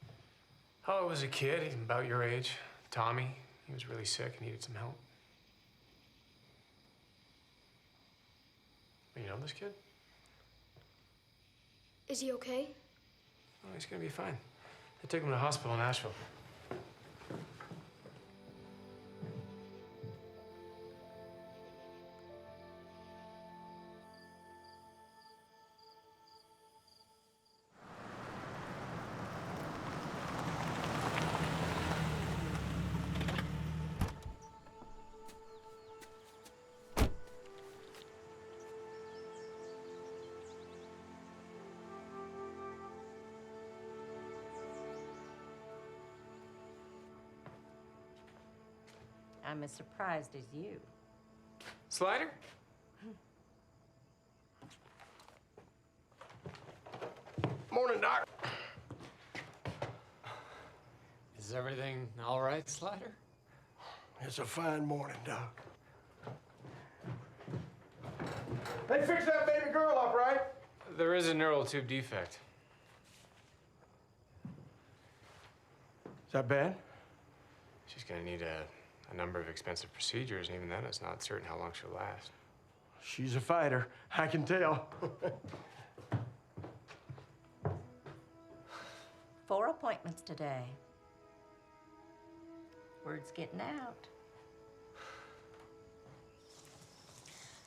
Oh, it was a kid about your age. Tommy. He was really sick and needed some help. You know this kid?
Is he okay?
Oh, he's gonna be fine. They took him to the hospital in Nashville.
I'm as surprised as you.
Slider?
Morning, Doc.
Is everything all right, Slider?
It's a fine morning, Doc. They fixed that baby girl up, right?
There is a neural tube defect.
Is that bad?
She's gonna need a number of expensive procedures, and even then, it's not certain how long she'll last.
She's a fighter, I can tell.
4 appointments today. Word's getting out.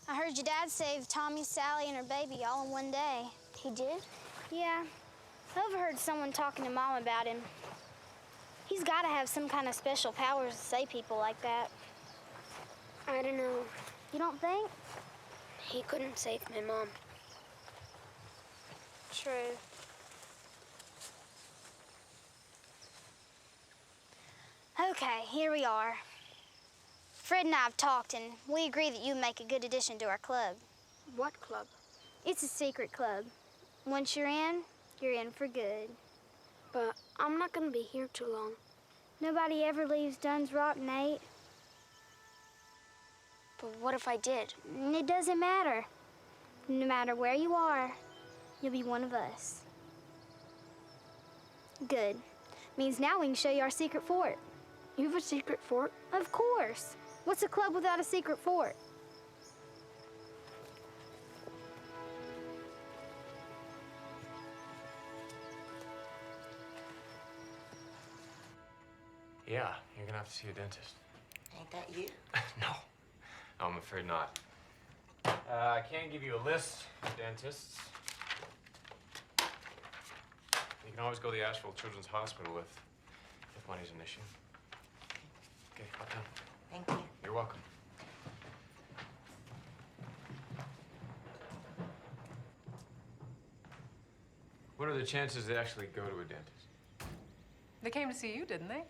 I heard your dad saved Tommy, Sally, and her baby all in one day. He did? Yeah. I overheard someone talking to Mom about him. He's got to have some kind of special powers to save people like that. I don't know. You don't think? He couldn't save my mom. True. Okay, here we are. Fred and I have talked, and we agree that you make a good addition to our club. What club? It's a secret club. Once you're in for good. But I'm not gonna be here too long. Nobody ever leaves Dunn's Rock, Nate. But what if I did? It doesn't matter. No matter where you are, you'll be one of us. Good. Means now we can show you our secret fort. You have a secret fort? Of course. What's a club without a secret fort?
Yeah, you're gonna have to see a dentist.
Ain't that you?
No, I'm afraid not. I can give you a list of dentists. You can always go to the Asheville Children's Hospital if money's an issue. Okay, hop down.
Thank you.
You're welcome. What are the chances they actually go to a dentist?
They came to see you, didn't they?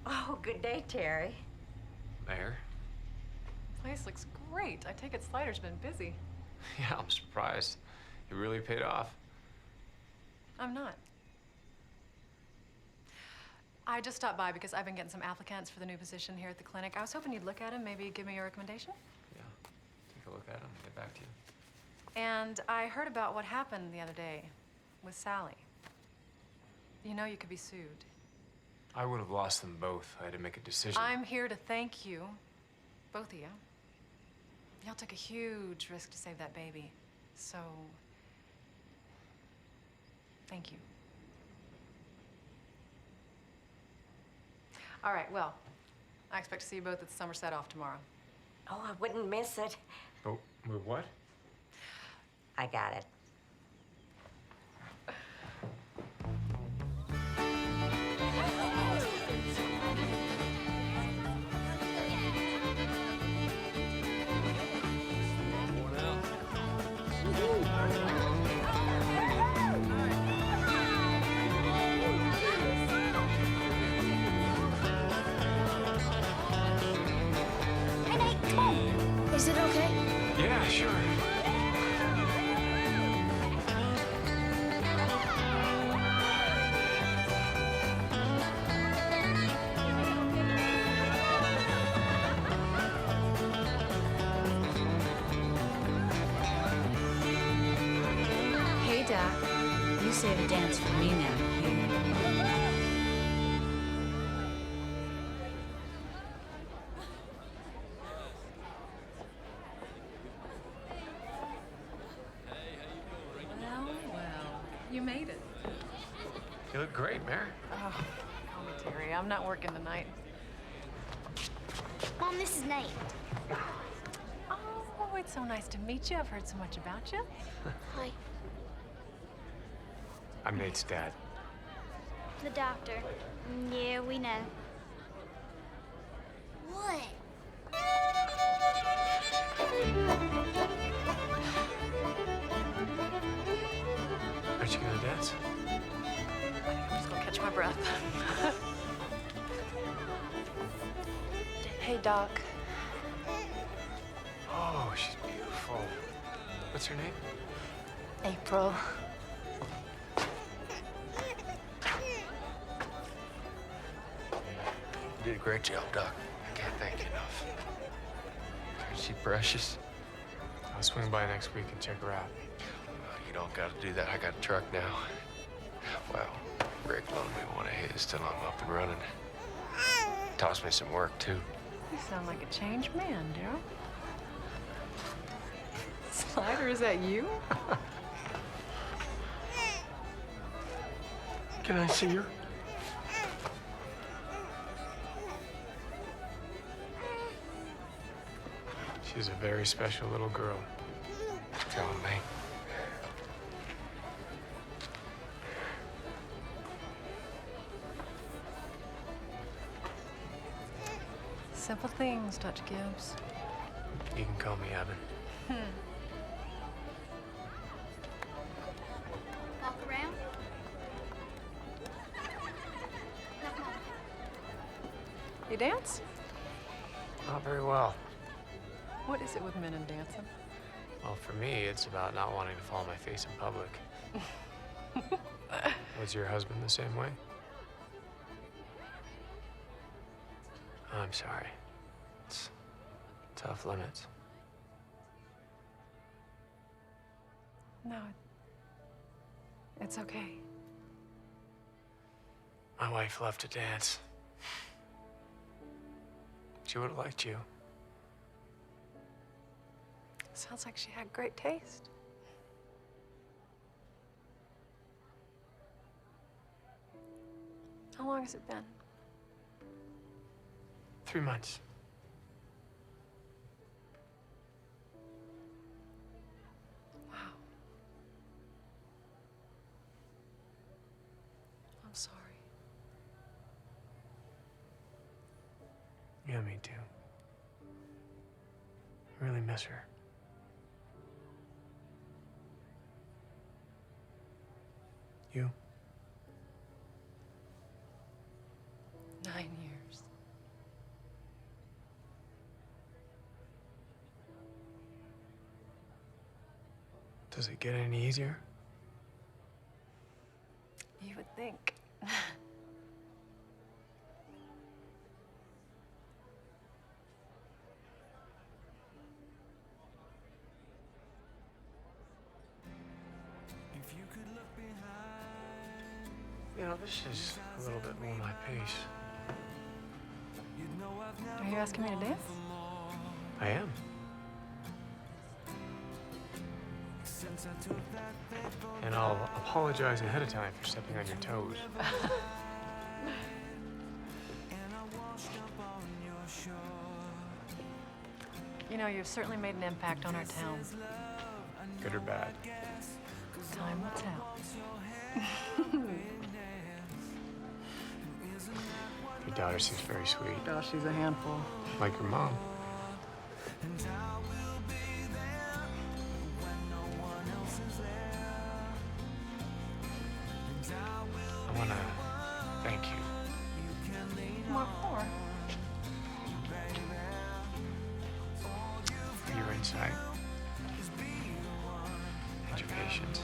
Oh, good day, Terry.
There.
Place looks great. I take it Slider's been busy.
Yeah, I'm surprised. It really paid off.
I'm not. I just stopped by because I've been getting some applicants for the new position here at the clinic. I was hoping you'd look at them, maybe give me a recommendation.
Yeah, take a look at them and get back to you.
And I heard about what happened the other day with Sally. You know you could be sued.
I would have lost them both. I had to make a decision.
I'm here to thank you, both of you. Y'all took a huge risk to save that baby. So, thank you. All right, well, I expect to see you both at the summer set-off tomorrow.
Oh, I wouldn't miss it.
Oh, what?
I got it.
Hey, Nate, come on. Is it okay?
Yeah, sure.
Hey, Doc. You save a dance for me now, here.
Well, you made it.
You look great, Mary.
Oh, call me Terry. I'm not working tonight.
Mom, this is Nate.
Oh, it's so nice to meet you. I've heard so much about you.
Hi.
I'm Nate's dad.
The doctor. Yeah, we know. What?
Aren't you gonna dance?
I'm just gonna catch my breath.
Hey, Doc.
Oh, she's beautiful. What's her name?
April.
You did a great job, Doc.
I can't thank you enough.
Isn't she precious?
I'll swing by next week and check her out.
You don't got to do that. I got a truck now. Well, Rick loaned me one of his till I'm up and running. Tossed me some work, too.
You sound like a changed man, Daryl. Slider, is that you?
Can I see her?
She's a very special little girl.
Telling me.
Simple things, Dr. Gibbs.
You can call me Evan.
Walk around. Now, come on.
You dance?
Not very well.
What is it with men and dancing?
Well, for me, it's about not wanting to fall on my face in public. Was your husband the same way? I'm sorry. It's tough limits.
No, it's okay.
My wife loved to dance. She would have liked you.
Sounds like she had great taste. How long has it been?
3 months.
Wow. I'm sorry.
Yeah, me too. I really miss her. You?
9 years.
Does it get any easier?
You would think.
You know, this is a little bit more my pace.
Are you asking me to dance?
I am. And I'll apologize ahead of time for stepping on your toes.
You know, you've certainly made an impact on our town.
Good or bad?
Time will tell.
Your daughter seems very sweet.
Oh, she's a handful.
Like your mom. I want to thank you.
What for?
For your insight and your patience.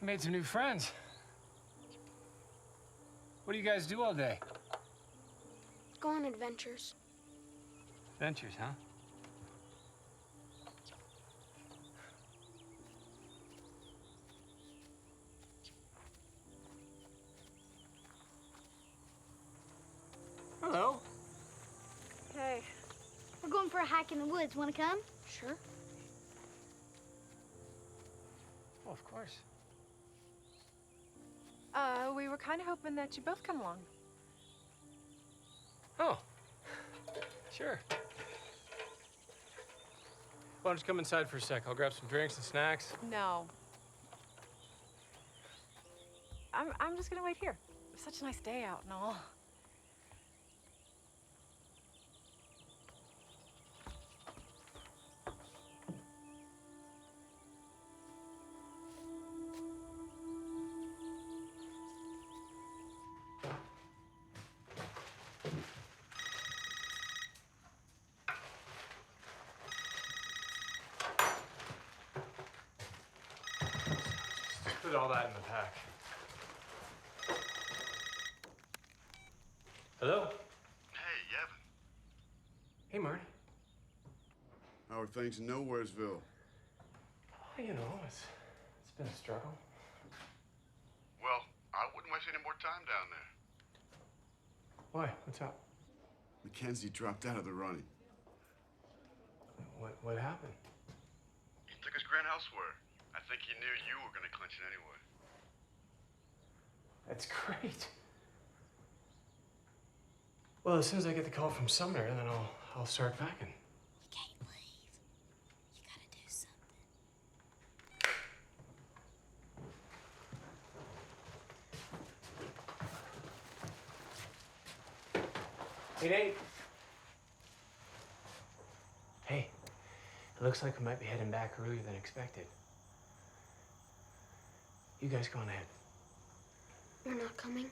Made some new friends. What do you guys do all day?
Go on adventures.
Adventures, huh? Hello.
Hey. We're going for a hike in the woods. Want to come? Sure.
Oh, of course.
We were kind of hoping that you'd both come along.
Oh, sure. Why don't you come inside for a sec? I'll grab some drinks and snacks.
No. I'm just gonna wait here. It's such a nice day out and all.
Put all that in the pack. Hello?
Hey, Evan.
Hey, Marty.
How are things in Nowheresville?
You know, it's been a struggle.
Well, I wouldn't waste any more time down there.
Why? What's up?
Mackenzie dropped out of the running.
What happened?
He took his grant elsewhere. I think he knew you were going to clinch it anyway.
That's great. Well, as soon as I get the call from Sumner, then I'll start packing.
You can't leave. You gotta do something.
Hey, Nate. Hey, it looks like we might be heading back earlier than expected. You guys go on ahead.
You're not coming?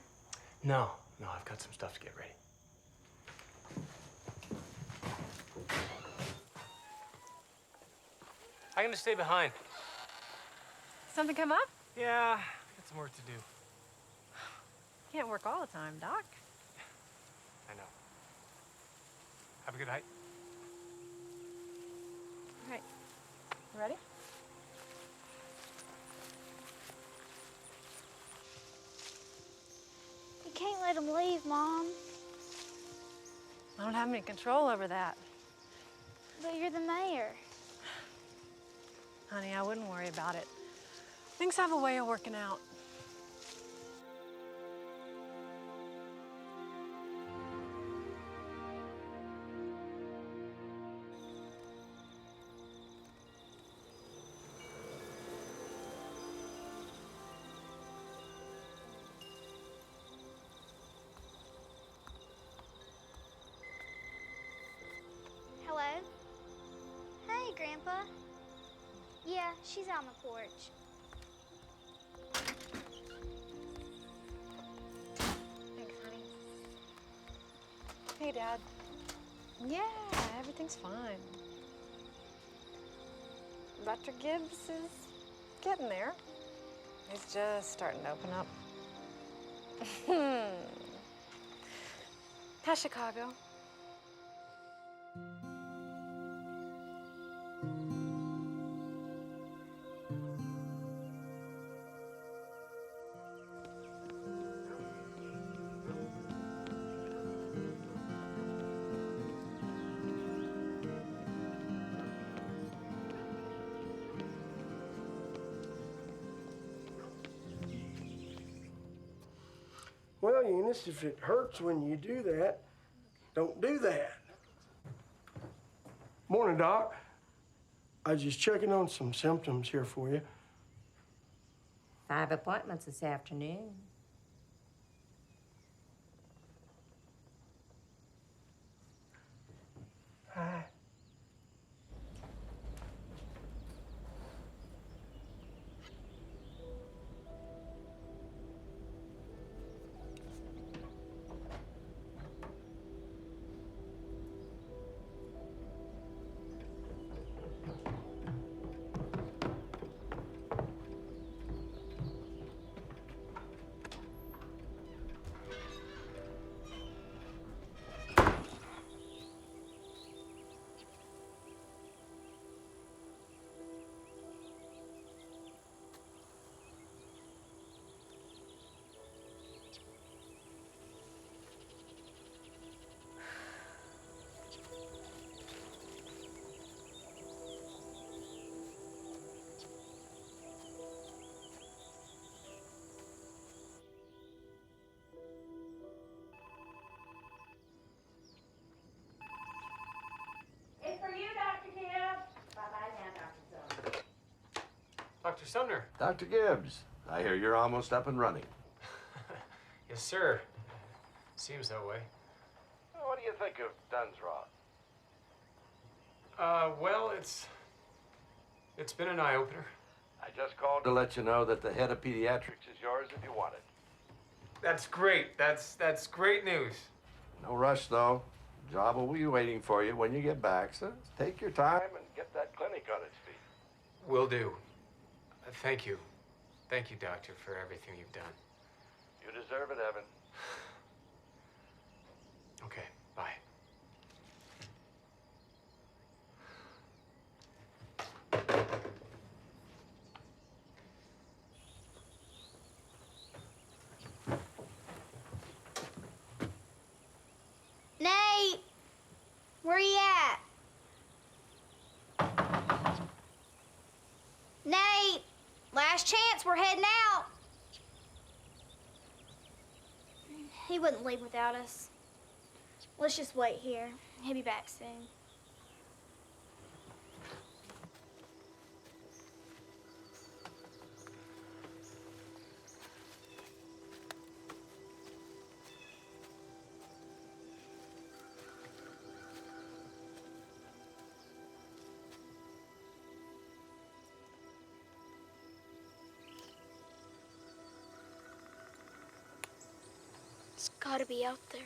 No, I've got some stuff to get ready. I'm gonna stay behind.
Something come up?
Yeah, got some work to do.
Can't work all the time, Doc.
I know. Have a good hike.
All right. You ready?
You can't let him leave, Mom.
I don't have any control over that.
But you're the mayor.
Honey, I wouldn't worry about it. Things have a way of working out.
Hello? Hey, Grandpa. Yeah, she's out on the porch.
Thanks, honey. Hey, Dad. Yeah, everything's fine. Dr. Gibbs is getting there. He's just starting to open up. How's Chicago?
Well, Eunice, if it hurts when you do that, don't do that. Morning, Doc. I was just checking on some symptoms here for you.
5 appointments this afternoon.
Hi.
It's for you, Dr. Gibbs. Bye-bye now, Dr. Gibbs.
Dr. Sumner.
Dr. Gibbs, I hear you're almost up and running.
Yes, sir. Seems that way.
What do you think of Dunn's Rock?
Well, it's been an eye-opener.
I just called to let you know that the head of pediatrics is yours if you want it.
That's great. That's great news.
No rush, though. Job will be waiting for you when you get back, so take your time and get that clinic on its feet.
Will do. Thank you. Thank you, Doctor, for everything you've done.
You deserve it, Evan.
Okay, bye.
Nate! Where you at? Nate! Last chance, we're heading out. He wouldn't leave without us. Let's just wait here. He'll be back soon. It's gotta be out there.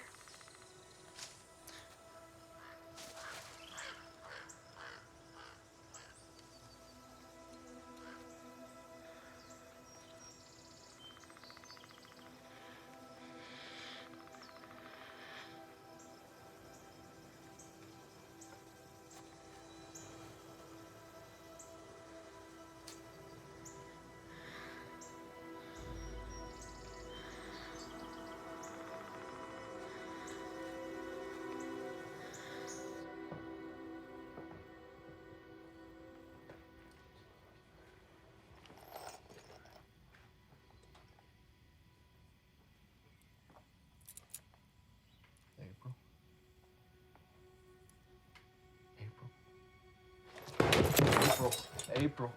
April.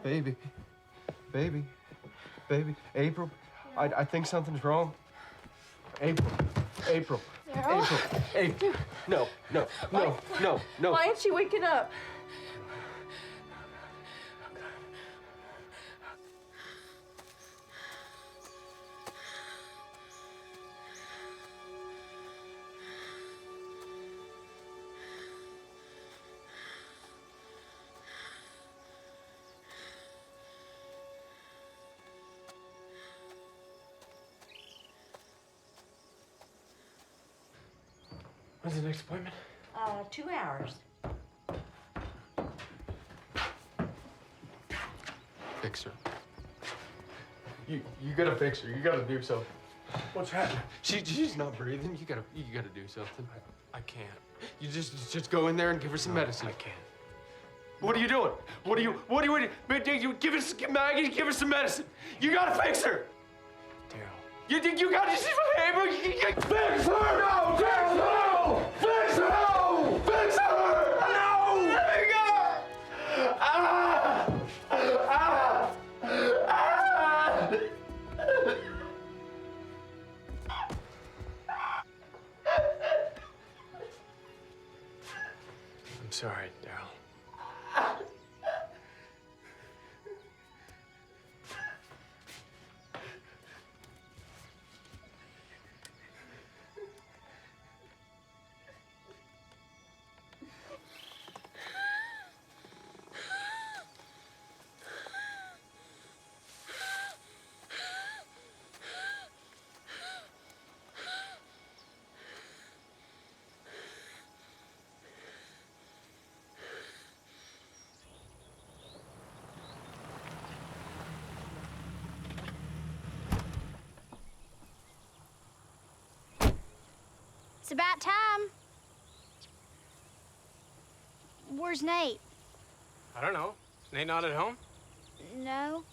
Baby. Baby. Baby. April. I think something's wrong. April. April.
Daryl?
April. April. No.
Why ain't she waking up?
When's the next appointment?
2 hours.
Fix her. You gotta fix her. You gotta do something. What's happening? She's not breathing. You gotta do something.
I can't.
You just go in there and give her some medicine.
I can't.
What are you doing? What are you give us Maggie, give her some medicine. You gotta fix her.
Daryl.
You gotta fix her! No! Fix her! No! Fix her! No! Fix her! No! Let me go! Ah! Ah! Ah!
I'm sorry, Daryl.
It's about time. Where's Nate?
I don't know. Is Nate not at home?
No.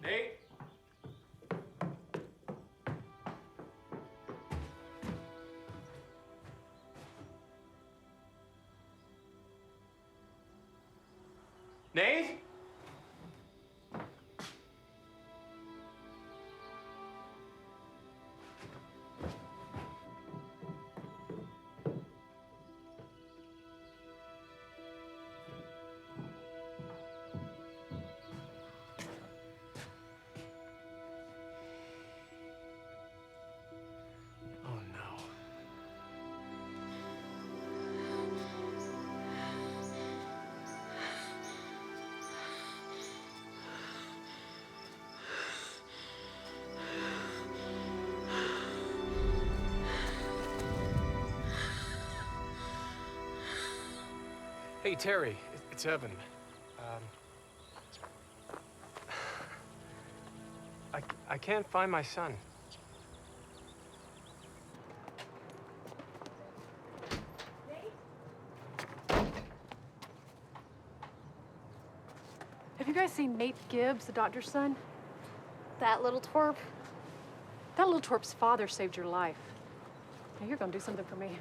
Nate? Nate?
Oh no. Hey, Terry, it's Evan. I can't find my son.
Have you guys seen Nate Gibbs, the doctor's son?
That little twerp?
That little twerp's father saved your life. Now you're gonna do something for me.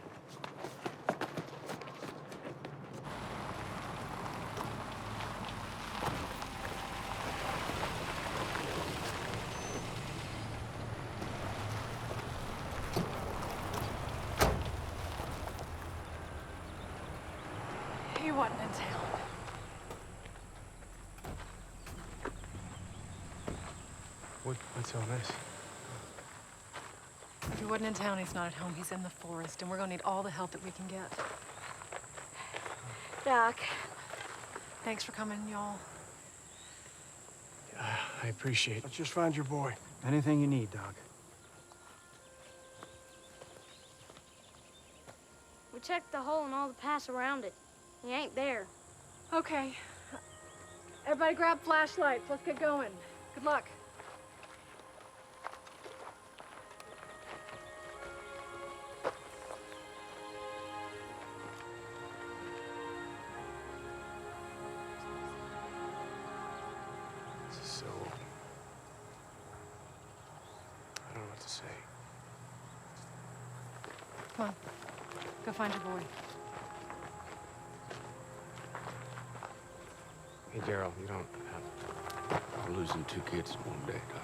He wasn't in town.
What's all this?
If he wasn't in town, he's not at home. He's in the forest, and we're gonna need all the help that we can get.
Doc.
Thanks for coming, y'all.
I appreciate it.
Let's just find your boy.
Anything you need, Doc.
We checked the hole and all the paths around it. He ain't there.
Okay. Everybody grab flashlights. Let's get going. Good luck.
So,
what to say.
Come on. Go find your boy.
Hey, Daryl, you don't have... We're losing 2 kids in one day, Doc.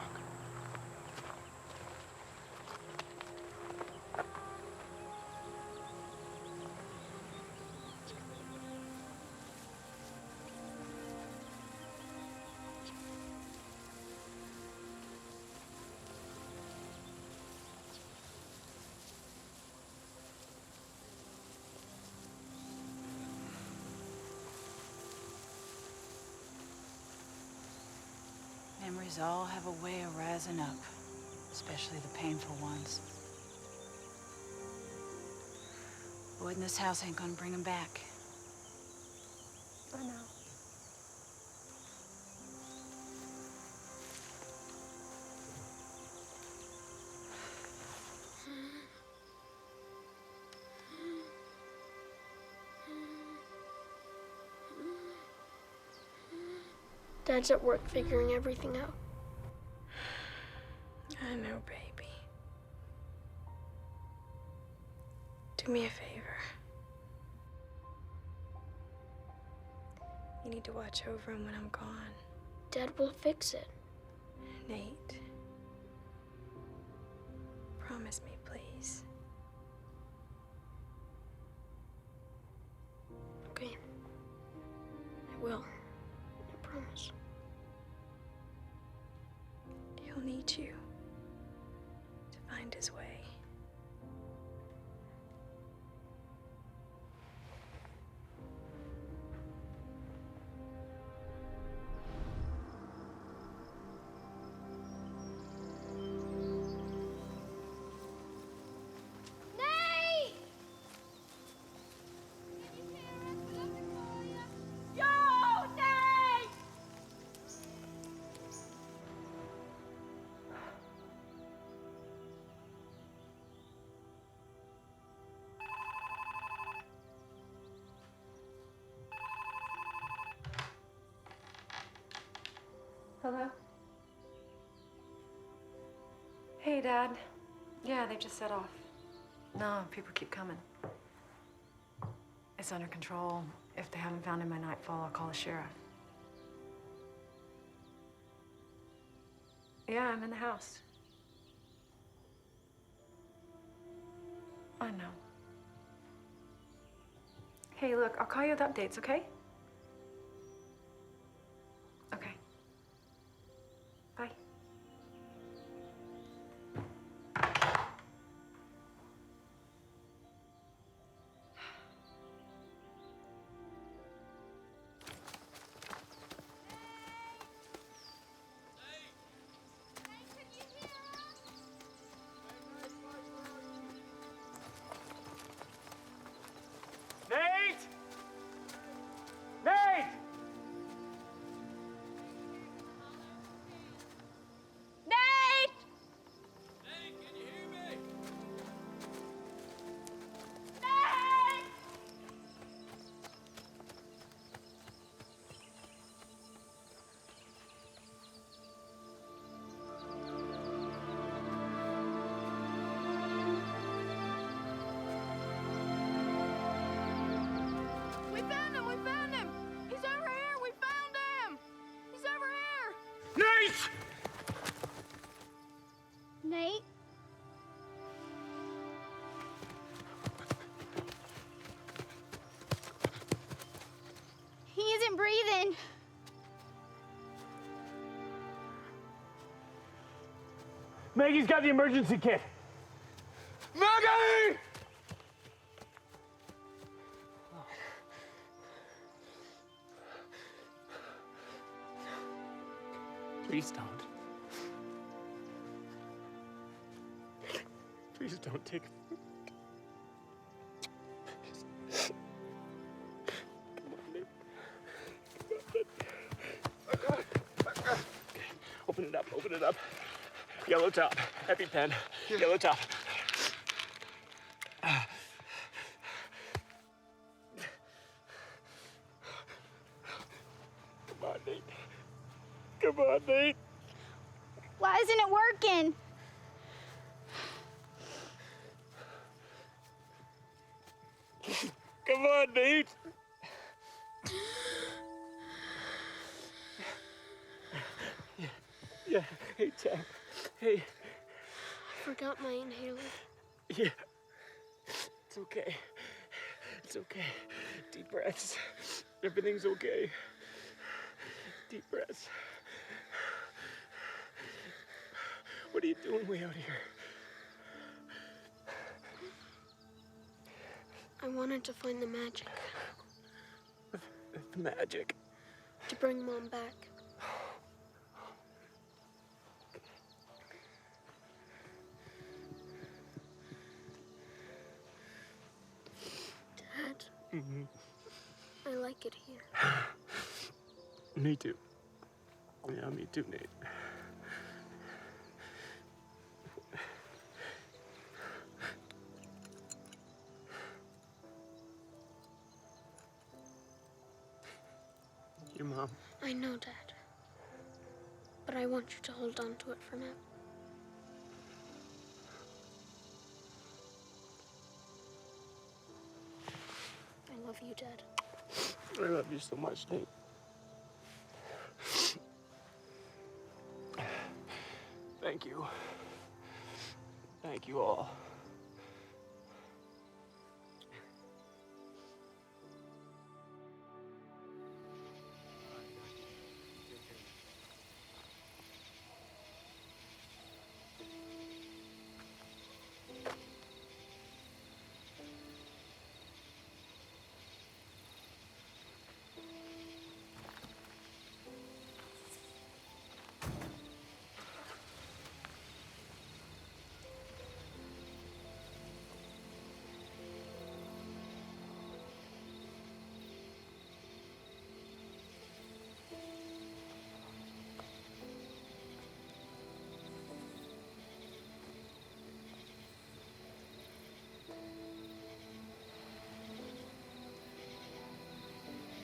Memories all have a way of rising up, especially the painful ones. Boyd in this house ain't gonna bring them back.
I know. Dad's at work figuring everything out.
I know, baby. Do me a favor. You need to watch over him when I'm gone.
Dad will fix it.
Nate. Promise me, please.
Okay. I will. I promise.
He'll need you to find his way.
Hello? Hey, Dad. Yeah, they just set off. No, people keep coming. It's under control. If they haven't found him by nightfall, I'll call the sheriff. Yeah, I'm in the house. I know. Hey, look, I'll call you with updates, okay? Okay. Bye.
Nate! Nate!
Nate!
We found him! We found him! He's over here! We found him! He's over here! Nate!
Nate? He isn't breathing.
Maggie's got the emergency kit. Maggie!
Please don't. Please don't take it. Come on, Nick. Okay, open it up, open it up. Yellow top, EpiPen, yellow top. Come on, Nate. Come on, Nate.
Why isn't it working?
fun, Nate. Yeah. Hey, Jack. Hey.
I forgot my inhaler.
Yeah. It's okay. It's okay. Deep breaths. Everything's okay. Deep breaths. What are you doing way out here?
I wanted to find the magic.
The magic.
To bring Mom back. Dad, I like it here.
Me too. Yeah, me too, Nate. Your mom.
I know, Dad. But I want you to hold on to it for now. I love you, Dad.
I love you so much, Nate. Thank you. Thank you all.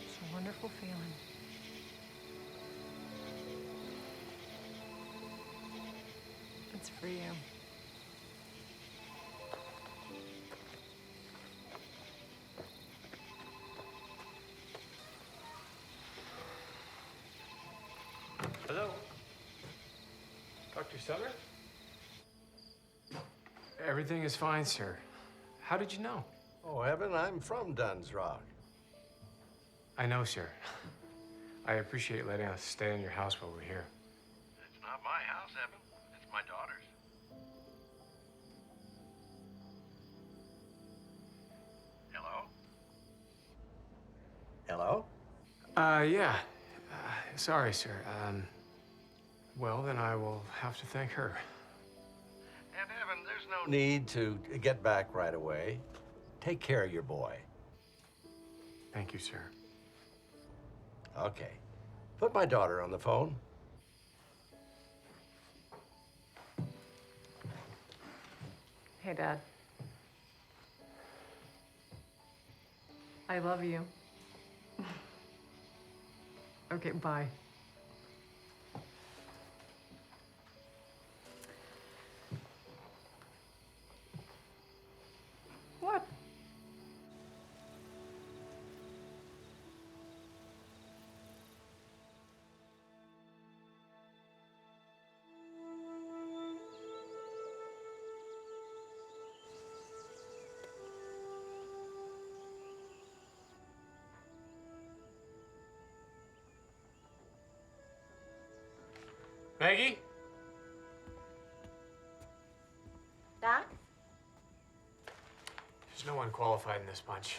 It's a wonderful feeling. It's for you.
Hello? Dr. Summer? Everything is fine, sir. How did you know?
Oh, Evan, I'm from Dunn's Rock.
I know, sir. I appreciate letting us stay in your house while we're here.
It's not my house, Evan. It's my daughter's. Hello?
Hello?
Yeah. Sorry, sir. Well, then I will have to thank her.
And Evan, there's no
Need to get back right away. Take care of your boy.
Thank you, sir.
Okay. Put my daughter on the phone.
Hey, Dad. I love you. Okay, bye. What?
Maggie?
Doc?
There's no one qualified in this bunch.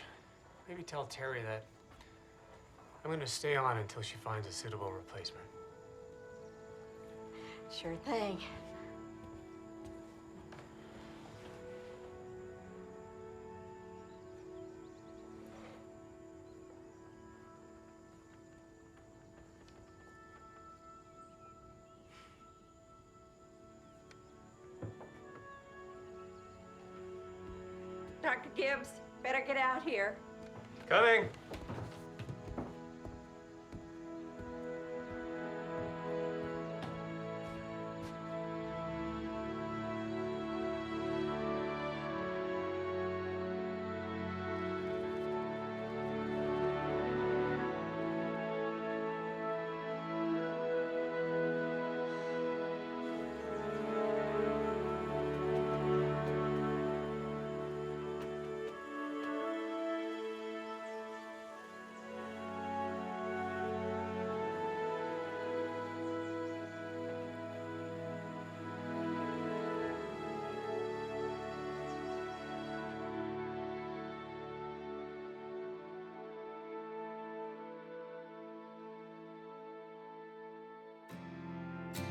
Maybe tell Terry that I'm going to stay on until she finds a suitable replacement.
Sure thing. Dr. Gibbs, better get out here.
Coming.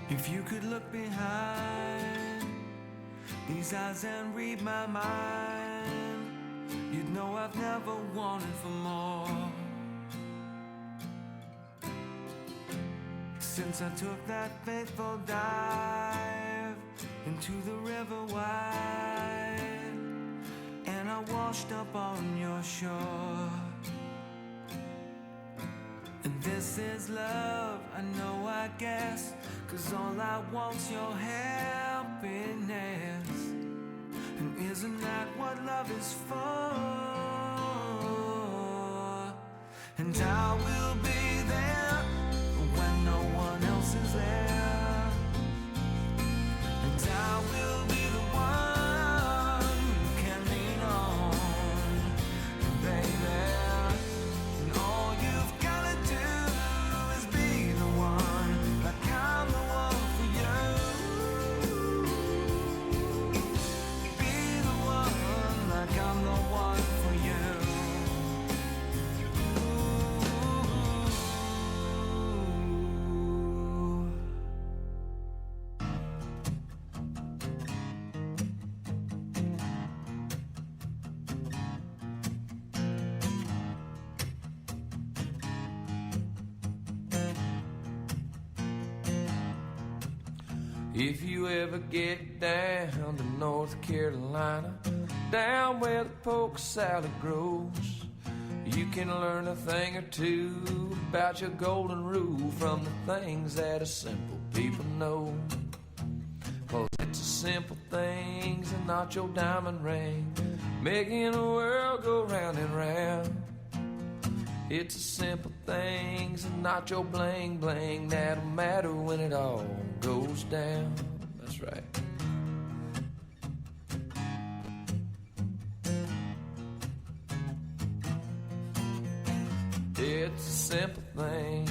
If you could look behind these eyes and read my mind, you'd know I've never wanted for more. Since I took that fateful dive into the river wide, and I washed up on your shore. And this is love, I know, I guess, 'cause all I want's your happiness. And isn't that what love is for? And I will be there when no one else is there. And I will be the one you can lean on, baby. And all you've gotta do is be the one, like I'm the one for you. Be the one, like I'm the one for you. If you ever get down to North Carolina, down where the poke salad grows, you can learn a thing or two about your golden rule from the things that a simple people know. 'Cause it's the simple things and not your diamond ring, making the world go round and round. It's the simple things and not your bling bling that'll matter when it all goes down. That's right. It's the simple things